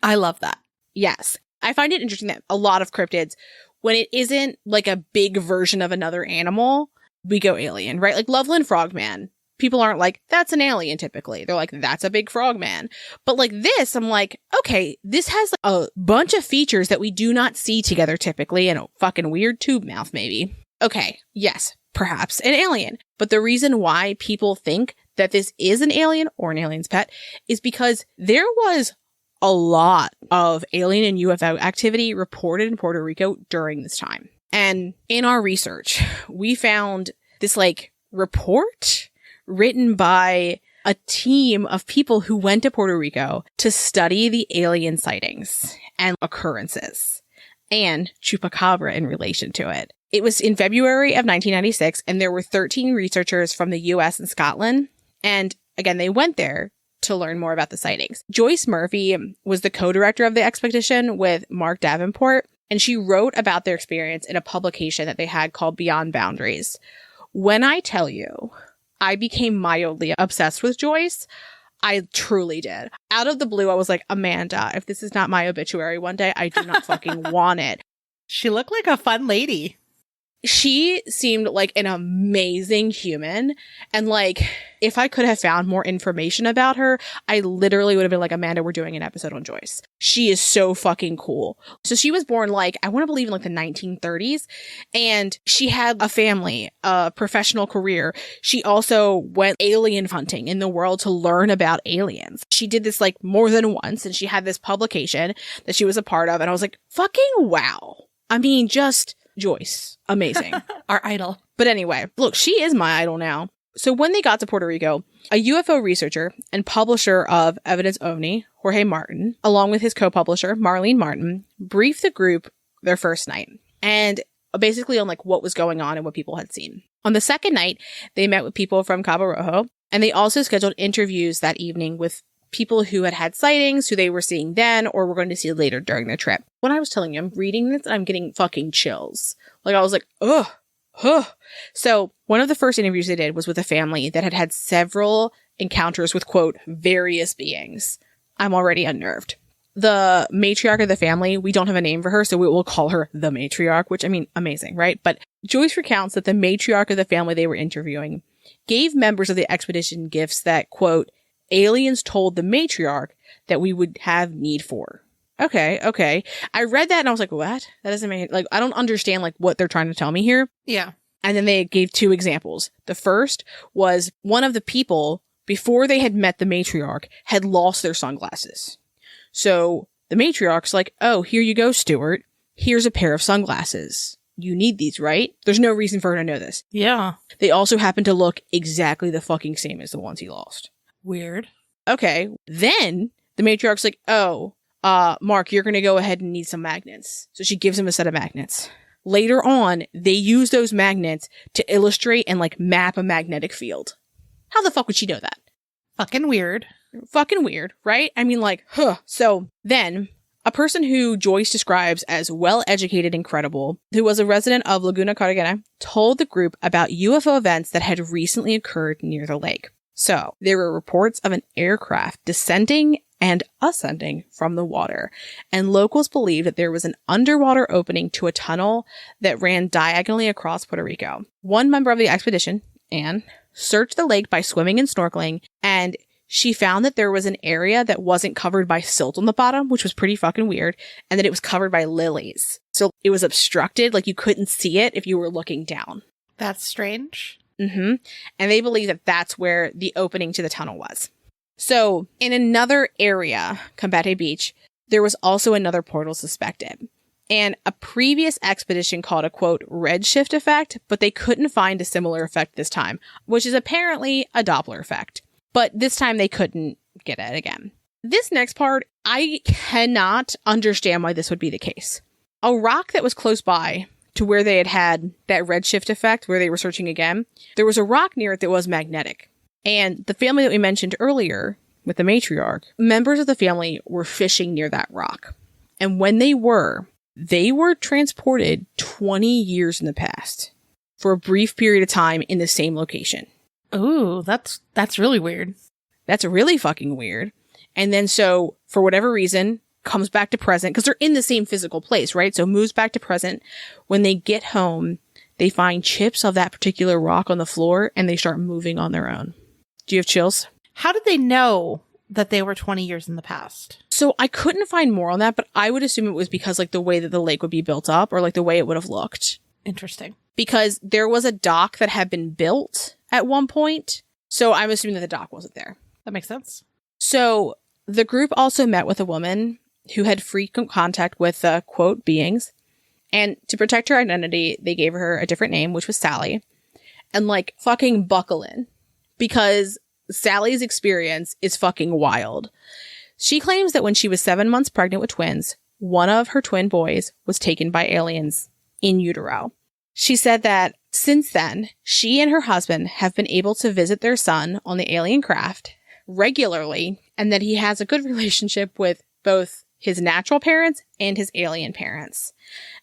I love that. Yes. I find it interesting that a lot of cryptids, when it isn't like a big version of another animal, we go alien, right? Like Loveland Frogman. People aren't like, that's an alien typically. They're like, that's a big frogman. But like this, I'm like, okay, this has a bunch of features that we do not see together typically, and a fucking weird tube mouth maybe. Okay, yes, perhaps an alien. But the reason why people think that this is an alien or an alien's pet is because there was a lot of alien and UFO activity reported in Puerto Rico during this time. And in our research, we found this like report written by a team of people who went to Puerto Rico to study the alien sightings and occurrences and Chupacabra in relation to it. It was in February of 1996, and there were 13 researchers from the US and Scotland. And again, they went there to learn more about the sightings. Joyce Murphy was the co-director of the expedition with Mark Davenport, and she wrote about their experience in a publication that they had called Beyond Boundaries. When I tell you, I became mildly obsessed with Joyce, I truly did. Out of the blue, I was like, Amanda, if this is not my obituary one day, I do not fucking want it. She looked like a fun lady. She seemed like an amazing human. And like, if I could have found more information about her, I literally would have been like, Amanda, we're doing an episode on Joyce. She is so fucking cool. So she was born like, I want to believe in like the 1930s. And she had a family, a professional career. She also went alien hunting in the world to learn about aliens. She did this like more than once. And she had this publication that she was a part of. And I was like, fucking wow. I mean, just Joyce. Amazing. Our idol. But anyway, look, she is my idol now. So when they got to Puerto Rico, a UFO researcher and publisher of Evidence OVNI, Jorge Martin, along with his co-publisher, Marlene Martin, briefed the group their first night. And basically on like what was going on and what people had seen. On the second night, they met with people from Cabo Rojo. And they also scheduled interviews that evening with people who had had sightings, who they were seeing then, or were going to see later during their trip. When I was telling you, I'm reading this and I'm getting fucking chills. Like, I was like, ugh. So one of the first interviews they did was with a family that had had several encounters with, quote, various beings. I'm already unnerved. The matriarch of the family, we don't have a name for her, so we will call her the matriarch, which, I mean, amazing, right? But Joyce recounts that the matriarch of the family they were interviewing gave members of the expedition gifts that, quote, aliens told the matriarch that we would have need for. Okay. I read that and I was like, what? That doesn't make, like, I don't understand, like, what they're trying to tell me here. Yeah. And then they gave two examples. The first was one of the people, before they had met the matriarch, had lost their sunglasses. So the matriarch's like, oh, here you go, Stuart. Here's a pair of sunglasses. You need these, right? There's no reason for her to know this. Yeah. They also happen to look exactly the fucking same as the ones he lost. Weird. Okay. Then the matriarch's like, oh, Mark, you're going to go ahead and need some magnets. So she gives him a set of magnets. Later on, they use those magnets to illustrate and like map a magnetic field. How the fuck would she know that? Fucking weird. Fucking weird, right? I mean, like, So then a person who Joyce describes as well-educated and credible, who was a resident of Laguna Cartagena, told the group about UFO events that had recently occurred near the lake. So there were reports of an aircraft descending and ascending from the water, and locals believed that there was an underwater opening to a tunnel that ran diagonally across Puerto Rico. One member of the expedition, Anne, searched the lake by swimming and snorkeling, and she found that there was an area that wasn't covered by silt on the bottom, which was pretty fucking weird, and that it was covered by lilies. So it was obstructed, like you couldn't see it if you were looking down. That's strange. Mm-hmm. And they believe that that's where the opening to the tunnel was. So in another area, Combate Beach, there was also another portal suspected. And a previous expedition called a, quote, redshift effect, but they couldn't find a similar effect this time, which is apparently a Doppler effect. But this time they couldn't get it again. This next part, I cannot understand why this would be the case. A rock that was close by to where they had had that redshift effect, where they were searching again, there was a rock near it that was magnetic. And the family that we mentioned earlier with the matriarch, members of the family were fishing near that rock. And when they were transported 20 years in the past for a brief period of time in the same location. Ooh, that's really weird. That's really fucking weird. And then so, for whatever reason, comes back to present, because they're in the same physical place, right? So moves back to present. When they get home, they find chips of that particular rock on the floor, and they start moving on their own. Do you have chills? How did they know that they were 20 years in the past? So I couldn't find more on that, but I would assume it was because like the way that the lake would be built up, or like the way it would have looked. Interesting. Because there was a dock that had been built at one point. So I'm assuming that the dock wasn't there. That makes sense. So the group also met with a woman who had frequent contact with the, quote, beings. And to protect her identity, they gave her a different name, which was Sally. And like, fucking buckle in. Because Sally's experience is fucking wild. She claims that when she was 7 months pregnant with twins, one of her twin boys was taken by aliens in utero. She said that since then, she and her husband have been able to visit their son on the alien craft regularly, and that he has a good relationship with both his natural parents and his alien parents.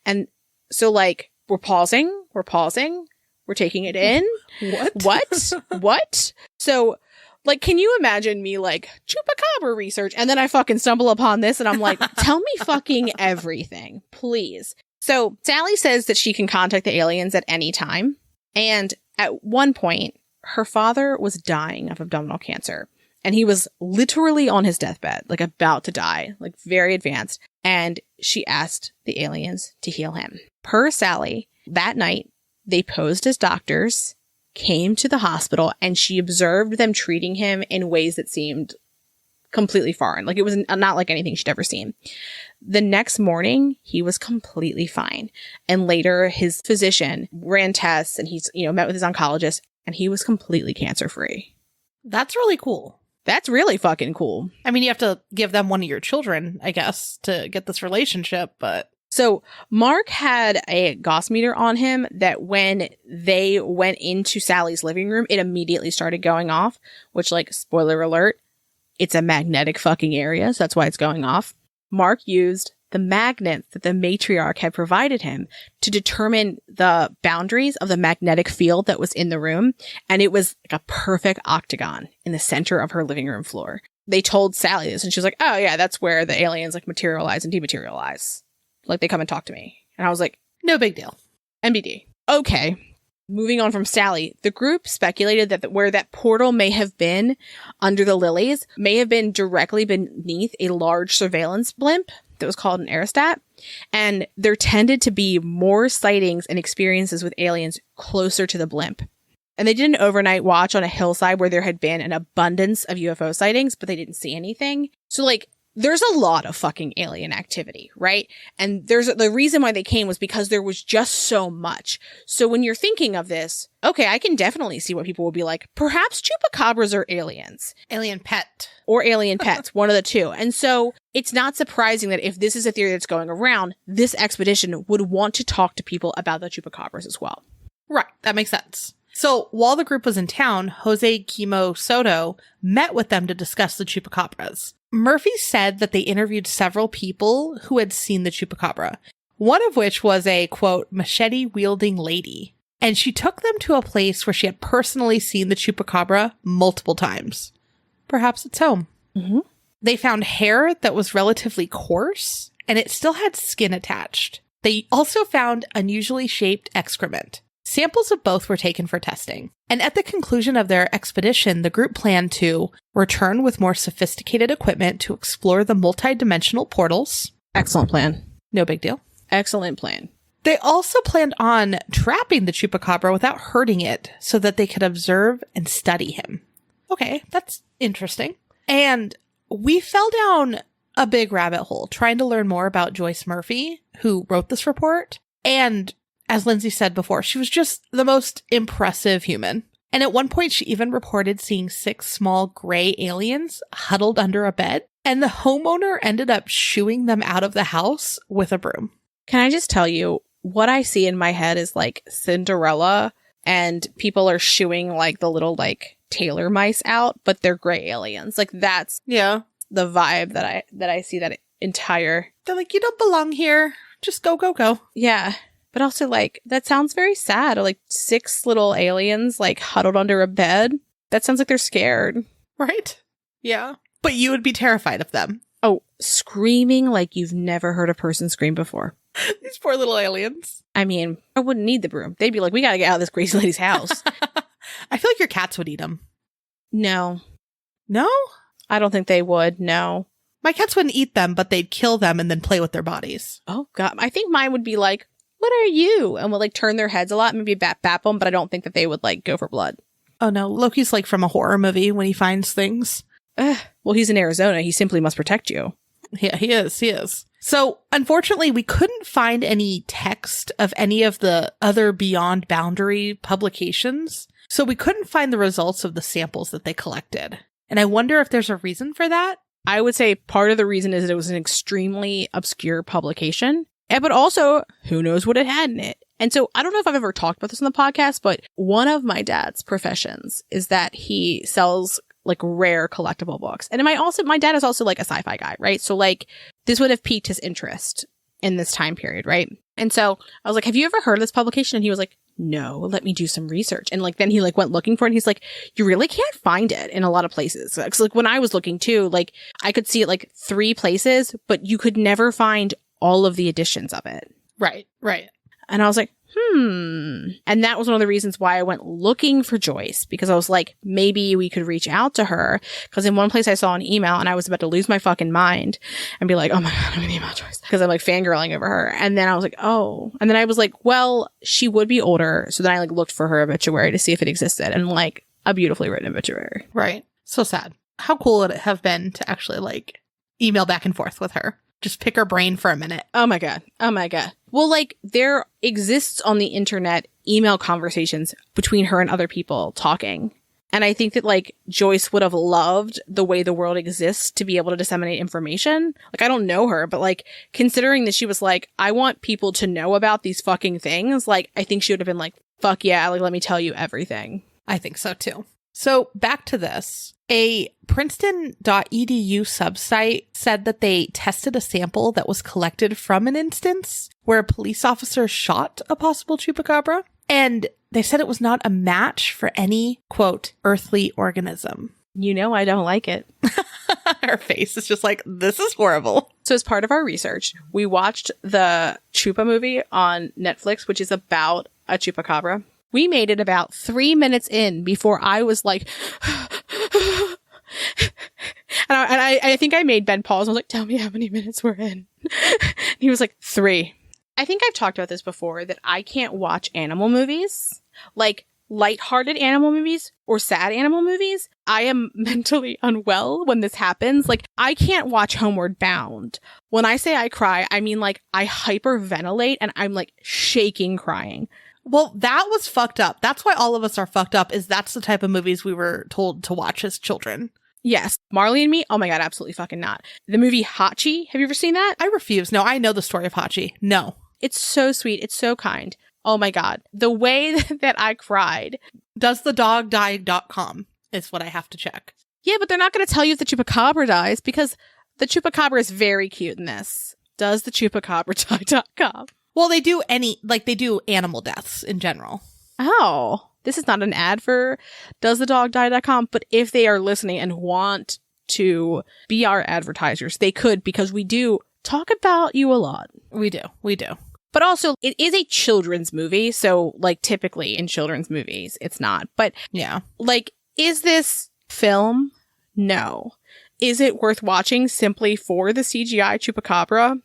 And so, like, we're pausing, we're taking it in. What? What? So Like, can you imagine me like Chupacabra research? And then I fucking stumble upon this and I'm like, tell me fucking everything, please. So Sally says that she can contact the aliens at any time. And at one point, her father was dying of abdominal cancer. And he was literally on his deathbed, like about to die, like very advanced. And she asked the aliens to heal him. Per Sally, that night, they posed as doctors, came to the hospital, and she observed them treating him in ways that seemed completely foreign. Like, it was not like anything she'd ever seen. The next morning, he was completely fine. And later, his physician ran tests and he's, met with his oncologist, and he was completely cancer-free. That's really cool. That's really fucking cool. I mean, you have to give them one of your children, I guess, to get this relationship, but... So Mark had a Gauss meter on him that when they went into Sally's living room, it immediately started going off, which, like, spoiler alert, it's a magnetic fucking area, so that's why it's going off. Mark used the magnets that the matriarch had provided him to determine the boundaries of the magnetic field that was in the room, and it was like a perfect octagon in the center of her living room floor. They told Sally this, and she was like, oh yeah, that's where the aliens, like, materialize and dematerialize. Like, they come and talk to me. And I was like, no big deal. NBD. Okay. Moving on from Sally, the group speculated that where that portal may have been under the lilies may have been directly beneath a large surveillance blimp that was called an aerostat. And there tended to be more sightings and experiences with aliens closer to the blimp. And they did an overnight watch on a hillside where there had been an abundance of UFO sightings, but they didn't see anything. So, like, there's a lot of fucking alien activity, right? And the reason why they came was because there was just so much. So when you're thinking of this, okay, I can definitely see what people will be like, perhaps chupacabras are aliens. Alien pet. Or alien pets, one of the two. And so it's not surprising that if this is a theory that's going around, this expedition would want to talk to people about the chupacabras as well. Right, that makes sense. So while the group was in town, Jose Quimo Soto met with them to discuss the chupacabras. Murphy said that they interviewed several people who had seen the chupacabra, one of which was a, quote, machete-wielding lady. And she took them to a place where she had personally seen the chupacabra multiple times. Perhaps it's home. Mm-hmm. They found hair that was relatively coarse, and it still had skin attached. They also found unusually shaped excrement. Samples of both were taken for testing. And at the conclusion of their expedition, the group planned to return with more sophisticated equipment to explore the multi-dimensional portals. Excellent plan. No big deal. Excellent plan. They also planned on trapping the chupacabra without hurting it so that they could observe and study him. Okay, that's interesting. And we fell down a big rabbit hole trying to learn more about Joyce Murphy, who wrote this report. And as Lindsay said before, she was just the most impressive human. And at one point, she even reported seeing 6 small gray aliens huddled under a bed. And the homeowner ended up shooing them out of the house with a broom. Can I just tell you, what I see in my head is like Cinderella, and people are shooing like the little like Taylor mice out, but they're gray aliens. Like, that's the vibe that I see that entire. They're like, you don't belong here. Just go, go, go. Yeah. But also, like, that sounds very sad. Like 6 little aliens, like, huddled under a bed. That sounds like they're scared. Right? Yeah. But you would be terrified of them. Oh, screaming like you've never heard a person scream before. These poor little aliens. I mean, I wouldn't need the broom. They'd be like, we gotta get out of this crazy lady's house. I feel like your cats would eat them. No. No? I don't think they would, no. My cats wouldn't eat them, but they'd kill them and then play with their bodies. Oh, God. I think mine would be like, what are you? And would like turn their heads a lot, maybe bap them, but I don't think that they would like go for blood. Oh no, Loki's like from a horror movie when he finds things. Well, he's in Arizona. He simply must protect you. Yeah, he is. So, unfortunately, we couldn't find any text of any of the other Beyond Boundary publications. So we couldn't find the results of the samples that they collected. And I wonder if there's a reason for that. I would say part of the reason is that it was an extremely obscure publication. But also, who knows what it had in it? And so I don't know if I've ever talked about this on the podcast, but one of my dad's professions is that he sells like rare collectible books. And my dad is also like a sci-fi guy, right? So like this would have piqued his interest in this time period, right? And so I was like, have you ever heard of this publication? And he was like, no, let me do some research. And like, then he like went looking for it and he's like, you really can't find it in a lot of places. Cause like when I was looking too, like I could see it like 3 places, but you could never find all of the editions of it. Right. And I was like, And that was one of the reasons why I went looking for Joyce, because I was like, maybe we could reach out to her. Because in one place I saw an email and I was about to lose my fucking mind and be like, oh my God, I'm going to email Joyce. Because I'm like fangirling over her. And then I was like, oh. And then I was like, well, she would be older. So then I like looked for her obituary to see if it existed. And like a beautifully written obituary. Right. So sad. How cool would it have been to actually like email back and forth with her? Just pick her brain for a minute. Oh my God. Well, like there exists on the internet email conversations between her and other people talking. And I think that like Joyce would have loved the way the world exists to be able to disseminate information. Like I don't know her, but like considering that she was like, I want people to know about these fucking things. Like I think she would have been like, fuck yeah. Like, let me tell you everything. I think so too. So back to this. A Princeton.edu subsite said that they tested a sample that was collected from an instance where a police officer shot a possible chupacabra. And they said it was not a match for any, quote, earthly organism. You know, I don't like it. Her face is just like, this is horrible. So as part of our research, we watched the Chupa movie on Netflix, which is about a chupacabra. We made it about 3 minutes in before I was like, and I think I made Ben pause. I was like, tell me how many minutes we're in. He was like, 3. I think I've talked about this before, that I can't watch animal movies, like lighthearted animal movies or sad animal movies. I am mentally unwell when this happens. Like I can't watch Homeward Bound. When I say I cry, I mean like I hyperventilate and I'm like shaking crying. Well, that was fucked up. That's why all of us are fucked up, is that's the type of movies we were told to watch as children. Yes. Marley and Me? Oh my God, absolutely fucking not. The movie Hachi, have you ever seen that? I refuse. No, I know the story of Hachi. No. It's so sweet. It's so kind. Oh my God. The way that I cried. DoesTheDogDie.com is what I have to check. Yeah, but they're not going to tell you if the chupacabra dies because the chupacabra is very cute in this. DoesTheChupacabra.com. Well, they do animal deaths in general. Oh, this is not an ad for DoesTheDogDie.com, but if they are listening and want to be our advertisers, they could, because we do talk about you a lot. We do. But also, it is a children's movie, so like typically in children's movies, it's not. But yeah, like, is this film? No. Is it worth watching simply for the CGI chupacabra?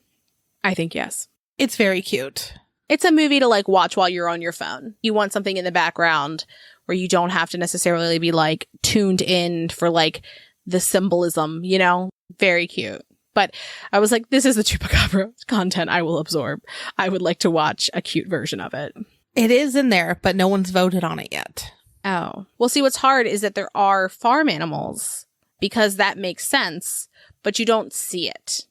I think yes. It's very cute. It's a movie to like watch while you're on your phone. You want something in the background where you don't have to necessarily be like tuned in for like the symbolism, you know? Very cute. But I was like, this is the chupacabra content I will absorb. I would like to watch a cute version of it. It is in there, but no one's voted on it yet. Oh. Well, see, what's hard is that there are farm animals, because that makes sense, but you don't see it.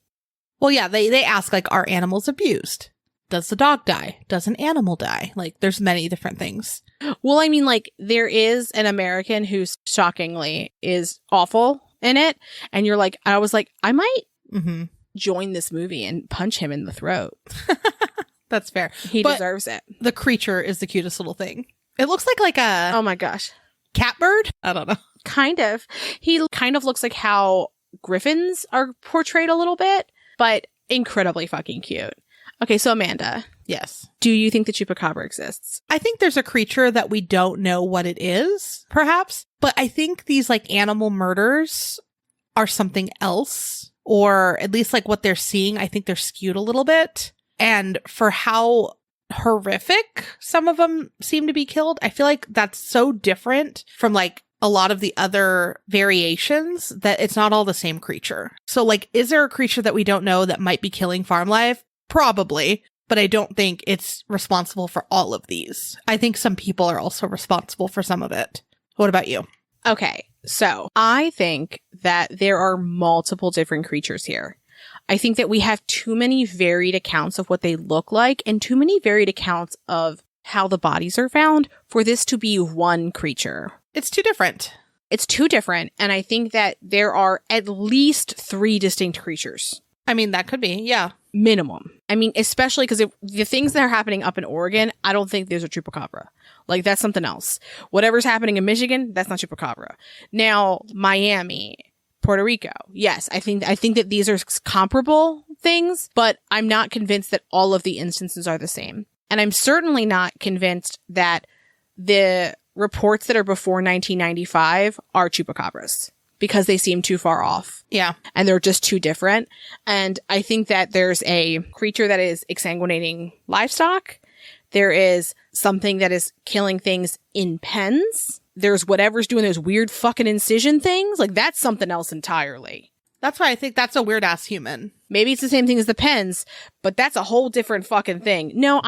Well, yeah, they ask, like, are animals abused? Does the dog die? Does an animal die? Like, there's many different things. Well, I mean, like, there is an American who shockingly is awful in it. And you're like, I was like, I might join this movie and punch him in the throat. That's fair. He deserves it. The creature is the cutest little thing. It looks like a... Oh my gosh. Catbird? I don't know. Kind of. He kind of looks like how griffins are portrayed a little bit, but incredibly fucking cute. Okay, so Amanda. Yes. Do you think the chupacabra exists? I think there's a creature that we don't know what it is, perhaps. But I think these like animal murders are something else. Or at least like what they're seeing, I think they're skewed a little bit. And for how horrific some of them seem to be killed, I feel like that's so different from like a lot of the other variations that it's not all the same creature. So like, is there a creature that we don't know that might be killing farm life? Probably, but I don't think it's responsible for all of these. I think some people are also responsible for some of it. What about you? Okay, so I think that there are multiple different creatures here. I think that we have too many varied accounts of what they look like and too many varied accounts of how the bodies are found for this to be one creature. It's too different. It's too different. And I think that there are at least 3 distinct creatures. I mean, that could be, yeah. Minimum. I mean, especially because the things that are happening up in Oregon, I don't think there's a Chupacabra. Like, that's something else. Whatever's happening in Michigan, that's not Chupacabra. Now, Miami, Puerto Rico. Yes, I think that these are comparable things, but I'm not convinced that all of the instances are the same. And I'm certainly not convinced that the reports that are before 1995 are Chupacabras, because they seem too far off. Yeah. And they're just too different. And I think that there's a creature that is exsanguinating livestock. There is something that is killing things in pens. There's whatever's doing those weird fucking incision things. Like, that's something else entirely. That's why I think that's a weird ass human. Maybe it's the same thing as the pens, but that's a whole different fucking thing. No,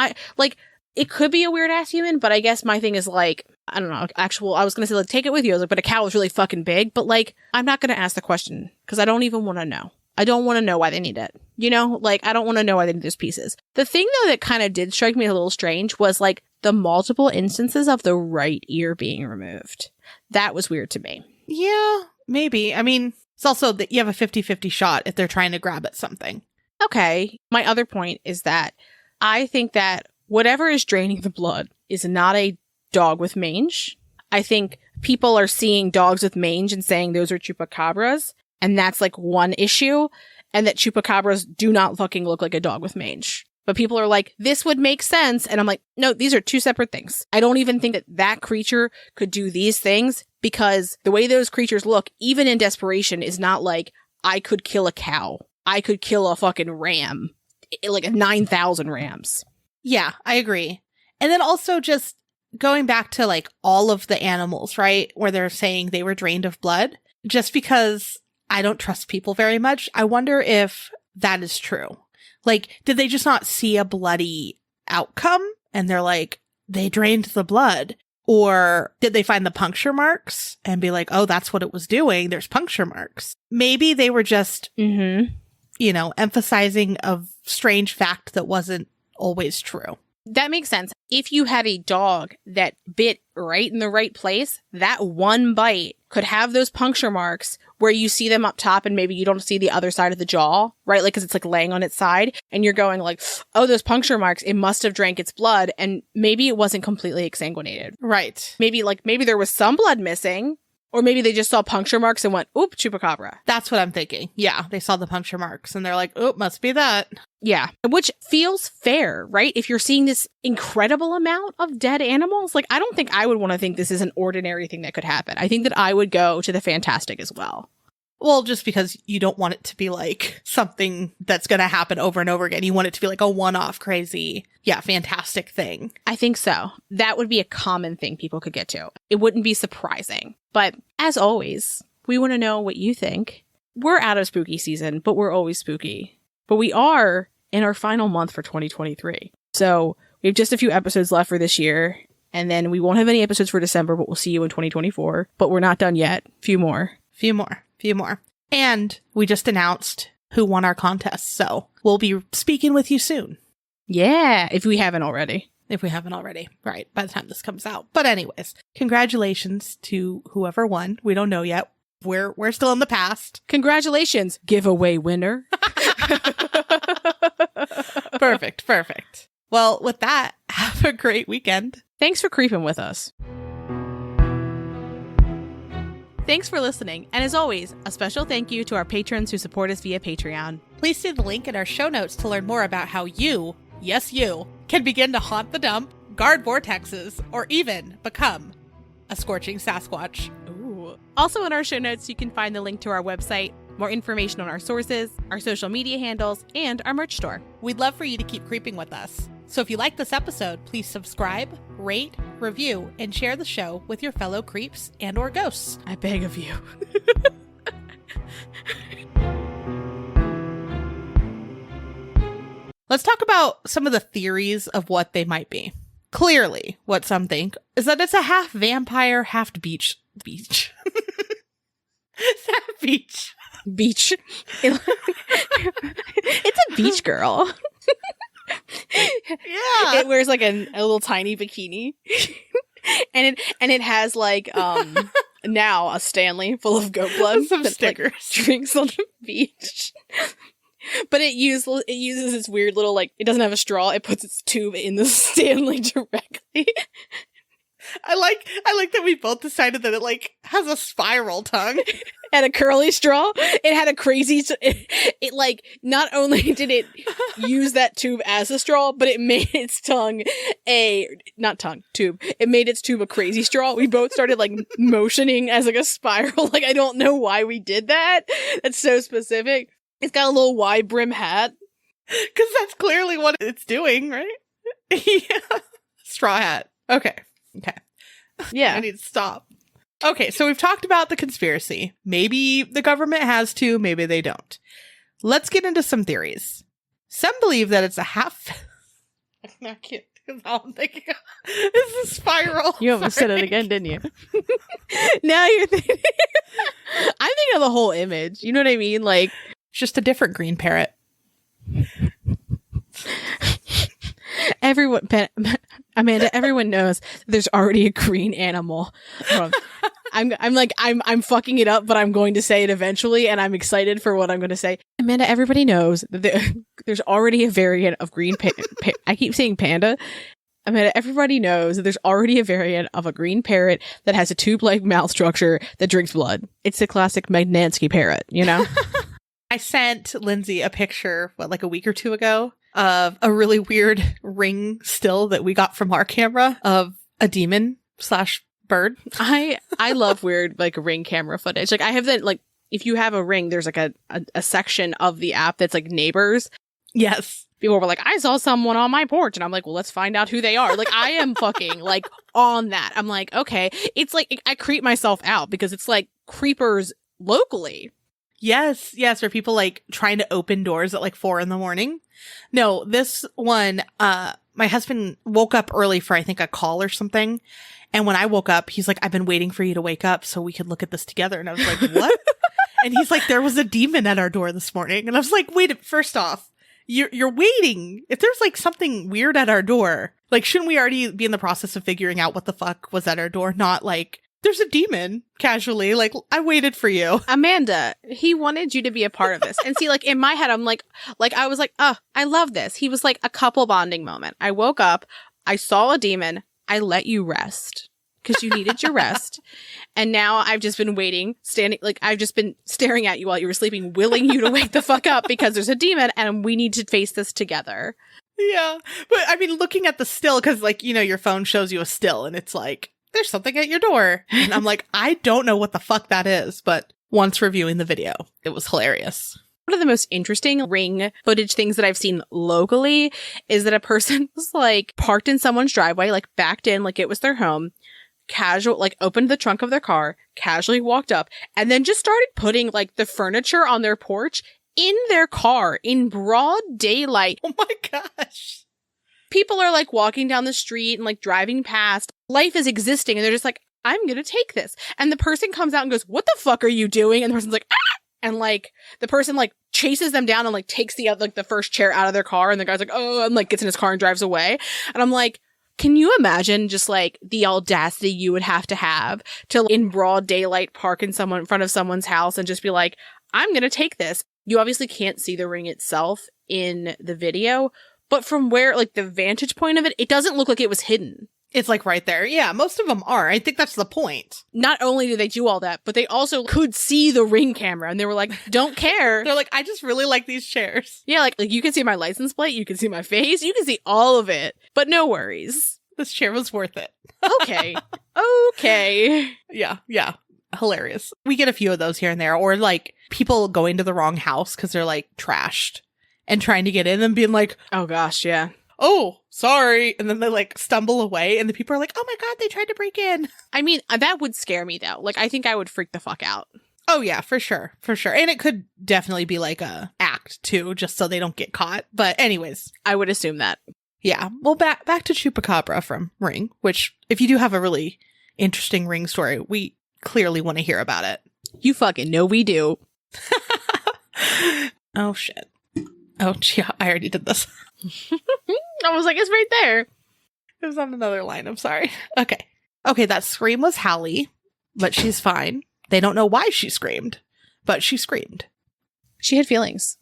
it could be a weird ass human, but I guess my thing is like, I don't know, I was going to say, like, take it with you. I was like, but a cow is really fucking big. But like, I'm not going to ask the question because I don't even want to know. I don't want to know why they need it. You know, like, I don't want to know why they need those pieces. The thing though that kind of did strike me a little strange was like the multiple instances of the right ear being removed. That was weird to me. Yeah, maybe. I mean, it's also that you have a 50-50 shot if they're trying to grab at something. Okay. My other point is that I think that whatever is draining the blood is not a dog with mange. I think people are seeing dogs with mange and saying those are chupacabras, and that's like one issue, and that chupacabras do not fucking look like a dog with mange. But people are like, this would make sense, and I'm like, no, these are two separate things. I don't even think that that creature could do these things, because the way those creatures look, even in desperation, is not like, I could kill a cow. I could kill a fucking ram. Like 9,000 rams. Yeah, I agree. And then also just going back to like all of the animals, right? Where they're saying they were drained of blood. Just because I don't trust people very much, I wonder if that is true. Like, did they just not see a bloody outcome? And they're like, they drained the blood. Or did they find the puncture marks and be like, oh, that's what it was doing. There's puncture marks. Maybe they were just, you know, emphasizing a strange fact that wasn't always true. That makes sense. If you had a dog that bit right in the right place, that one bite could have those puncture marks where you see them up top and maybe you don't see the other side of the jaw, right? Like, because it's like laying on its side and you're going like, oh, those puncture marks, it must have drank its blood, and maybe it wasn't completely exsanguinated. Right. Maybe there was some blood missing, or maybe they just saw puncture marks and went, oop, chupacabra. That's what I'm thinking. Yeah, they saw the puncture marks and they're like, oop, must be that. Yeah, which feels fair, right? If you're seeing this incredible amount of dead animals, like, I don't think I would want to think this is an ordinary thing that could happen. I think that I would go to the fantastic as well. Well, just because you don't want it to be like something that's going to happen over and over again. You want it to be like a one-off crazy, fantastic thing. I think so. That would be a common thing people could get to. It wouldn't be surprising. But as always, we want to know what you think. We're out of spooky season, but we're always spooky. But we are in our final month for 2023. So we have just a few episodes left for this year. And then we won't have any episodes for December, but we'll see you in 2024. But we're not done yet. Few more. And we just announced who won our contest. So we'll be speaking with you soon. Yeah, if we haven't already. Right, by the time this comes out. But anyways, congratulations to whoever won. We don't know yet. We're still in the past. Congratulations, giveaway winner. Perfect. Well, with that, have a great weekend. Thanks for creeping with us. Thanks for listening, and as always, a special thank you to our patrons who support us via Patreon. Please see the link in our show notes to learn more about how you, yes you, can begin to haunt the dump, guard vortexes, or even become a scorching Sasquatch. Ooh. Also in our show notes, you can find the link to our website, more information on our sources, our social media handles, and our merch store. We'd love for you to keep creeping with us. So if you like this episode, please subscribe, rate, review, and share the show with your fellow creeps and or ghosts. I beg of you. Let's talk about some of the theories of what they might be. Clearly, what some think is that it's a half vampire, half beach. Beach. Beach. It's a beach girl. Yeah. It wears like a little tiny bikini. and it has like now a Stanley full of goat blood. Some stickers. Like, drinks on the beach. But it uses its weird little, like, it doesn't have a straw. It puts its tube in the Stanley directly. I like that we both decided that it like has a spiral tongue. And a curly straw. It had a crazy, it like, not only did it use that tube as a straw, but it made its tube. It made its tube a crazy straw. We both started like motioning as like a spiral. Like, I don't know why we did that. That's so specific. It's got a little wide brim hat. Because that's clearly what it's doing, right? Yeah. Straw hat. Okay. Yeah. I need to stop. Okay, so we've talked about the conspiracy. Maybe the government has to, maybe they don't. Let's get into some theories. Some believe that it's a half... I can't, because all I'm thinking of is a spiral. You almost said it again, didn't you? Now you're thinking... I'm thinking of the whole image. You know what I mean? Like... It's just a different green parrot. Amanda, everyone knows there's already a green animal. I'm fucking it up, but I'm going to say it eventually, and I'm excited for what I'm going to say. Amanda, everybody knows that there's already a variant of green I keep saying panda. Amanda, everybody knows that there's already a variant of a green parrot that has a tube-like mouth structure that drinks blood. It's the classic Magnansky parrot, you know? I sent Lindsay a picture, like a week or two ago, of a really weird ring still that we got from our camera of a demon / bird. I love weird, like, ring camera footage. Like, I have that, like, if you have a ring, there's like a section of the app that's like neighbors. Yes. People were like, I saw someone on my porch. And I'm like, well, let's find out who they are. Like, I am fucking like on that. I'm like, okay. It's like, I creep myself out because it's like creepers locally. Yes, or people like trying to open doors at like 4 a.m. No, this one, my husband woke up early for I think a call or something. And when I woke up, he's like, I've been waiting for you to wake up so we could look at this together. And I was like, what? And he's like, there was a demon at our door this morning. And I was like, wait, first off, you're waiting. If there's like something weird at our door, like, shouldn't we already be in the process of figuring out what the fuck was at our door? Not like, there's a demon casually. Like, I waited for you. Amanda, he wanted you to be a part of this. And see, like, in my head, I'm like, I was like, oh, I love this. He was like a couple bonding moment. I woke up, I saw a demon, I let you rest because you needed your rest. And now I've just been waiting, I've just been staring at you while you were sleeping, willing you to wake the fuck up because there's a demon and we need to face this together. Yeah. But I mean, looking at the still, because like, you know, your phone shows you a still and it's like, there's something at your door. And I'm like, I don't know what the fuck that is. But once reviewing the video, it was hilarious. One of the most interesting ring footage things that I've seen locally is that a person was like parked in someone's driveway, like backed in, like it was their home, like opened the trunk of their car, casually walked up, and then just started putting like the furniture on their porch in their car in broad daylight. Oh my gosh. People are like walking down the street and like driving past. Life is existing and they're just like, I'm going to take this. And the person comes out and goes, what the fuck are you doing? And the person's like, ah! And like the person like chases them down and like takes the first chair out of their car. And the guy's like, oh, and like gets in his car and drives away. And I'm like, can you imagine just like the audacity you would have to in broad daylight park in front of someone's house and just be like, I'm going to take this. You obviously can't see the ring itself in the video, but from where, like, the vantage point of it, it doesn't look like it was hidden. It's, like, right there. Yeah, most of them are. I think that's the point. Not only do they do all that, but they also could see the ring camera, and they were like, don't care. They're like, I just really like these chairs. Yeah, like, you can see my license plate, you can see my face, you can see all of it, but no worries. This chair was worth it. Okay. Okay. Yeah. Hilarious. We get a few of those here and there, or, like, people going to the wrong house because they're, like, trashed. And trying to get in and being like, oh gosh, yeah. Oh, sorry. And then they like stumble away and the people are like, oh my God, they tried to break in. I mean, that would scare me though. Like, I think I would freak the fuck out. Oh yeah, for sure. And it could definitely be like a act too, just so they don't get caught. But anyways. I would assume that. Yeah. Well, back to Chupacabra from Ring, which if you do have a really interesting Ring story, we clearly want to hear about it. You fucking know we do. Oh shit. Oh, yeah, I already did this. I was like, it's right there. It was on another line. I'm sorry. Okay, that scream was Hallie, but she's fine. They don't know why she screamed, but she screamed. She had feelings.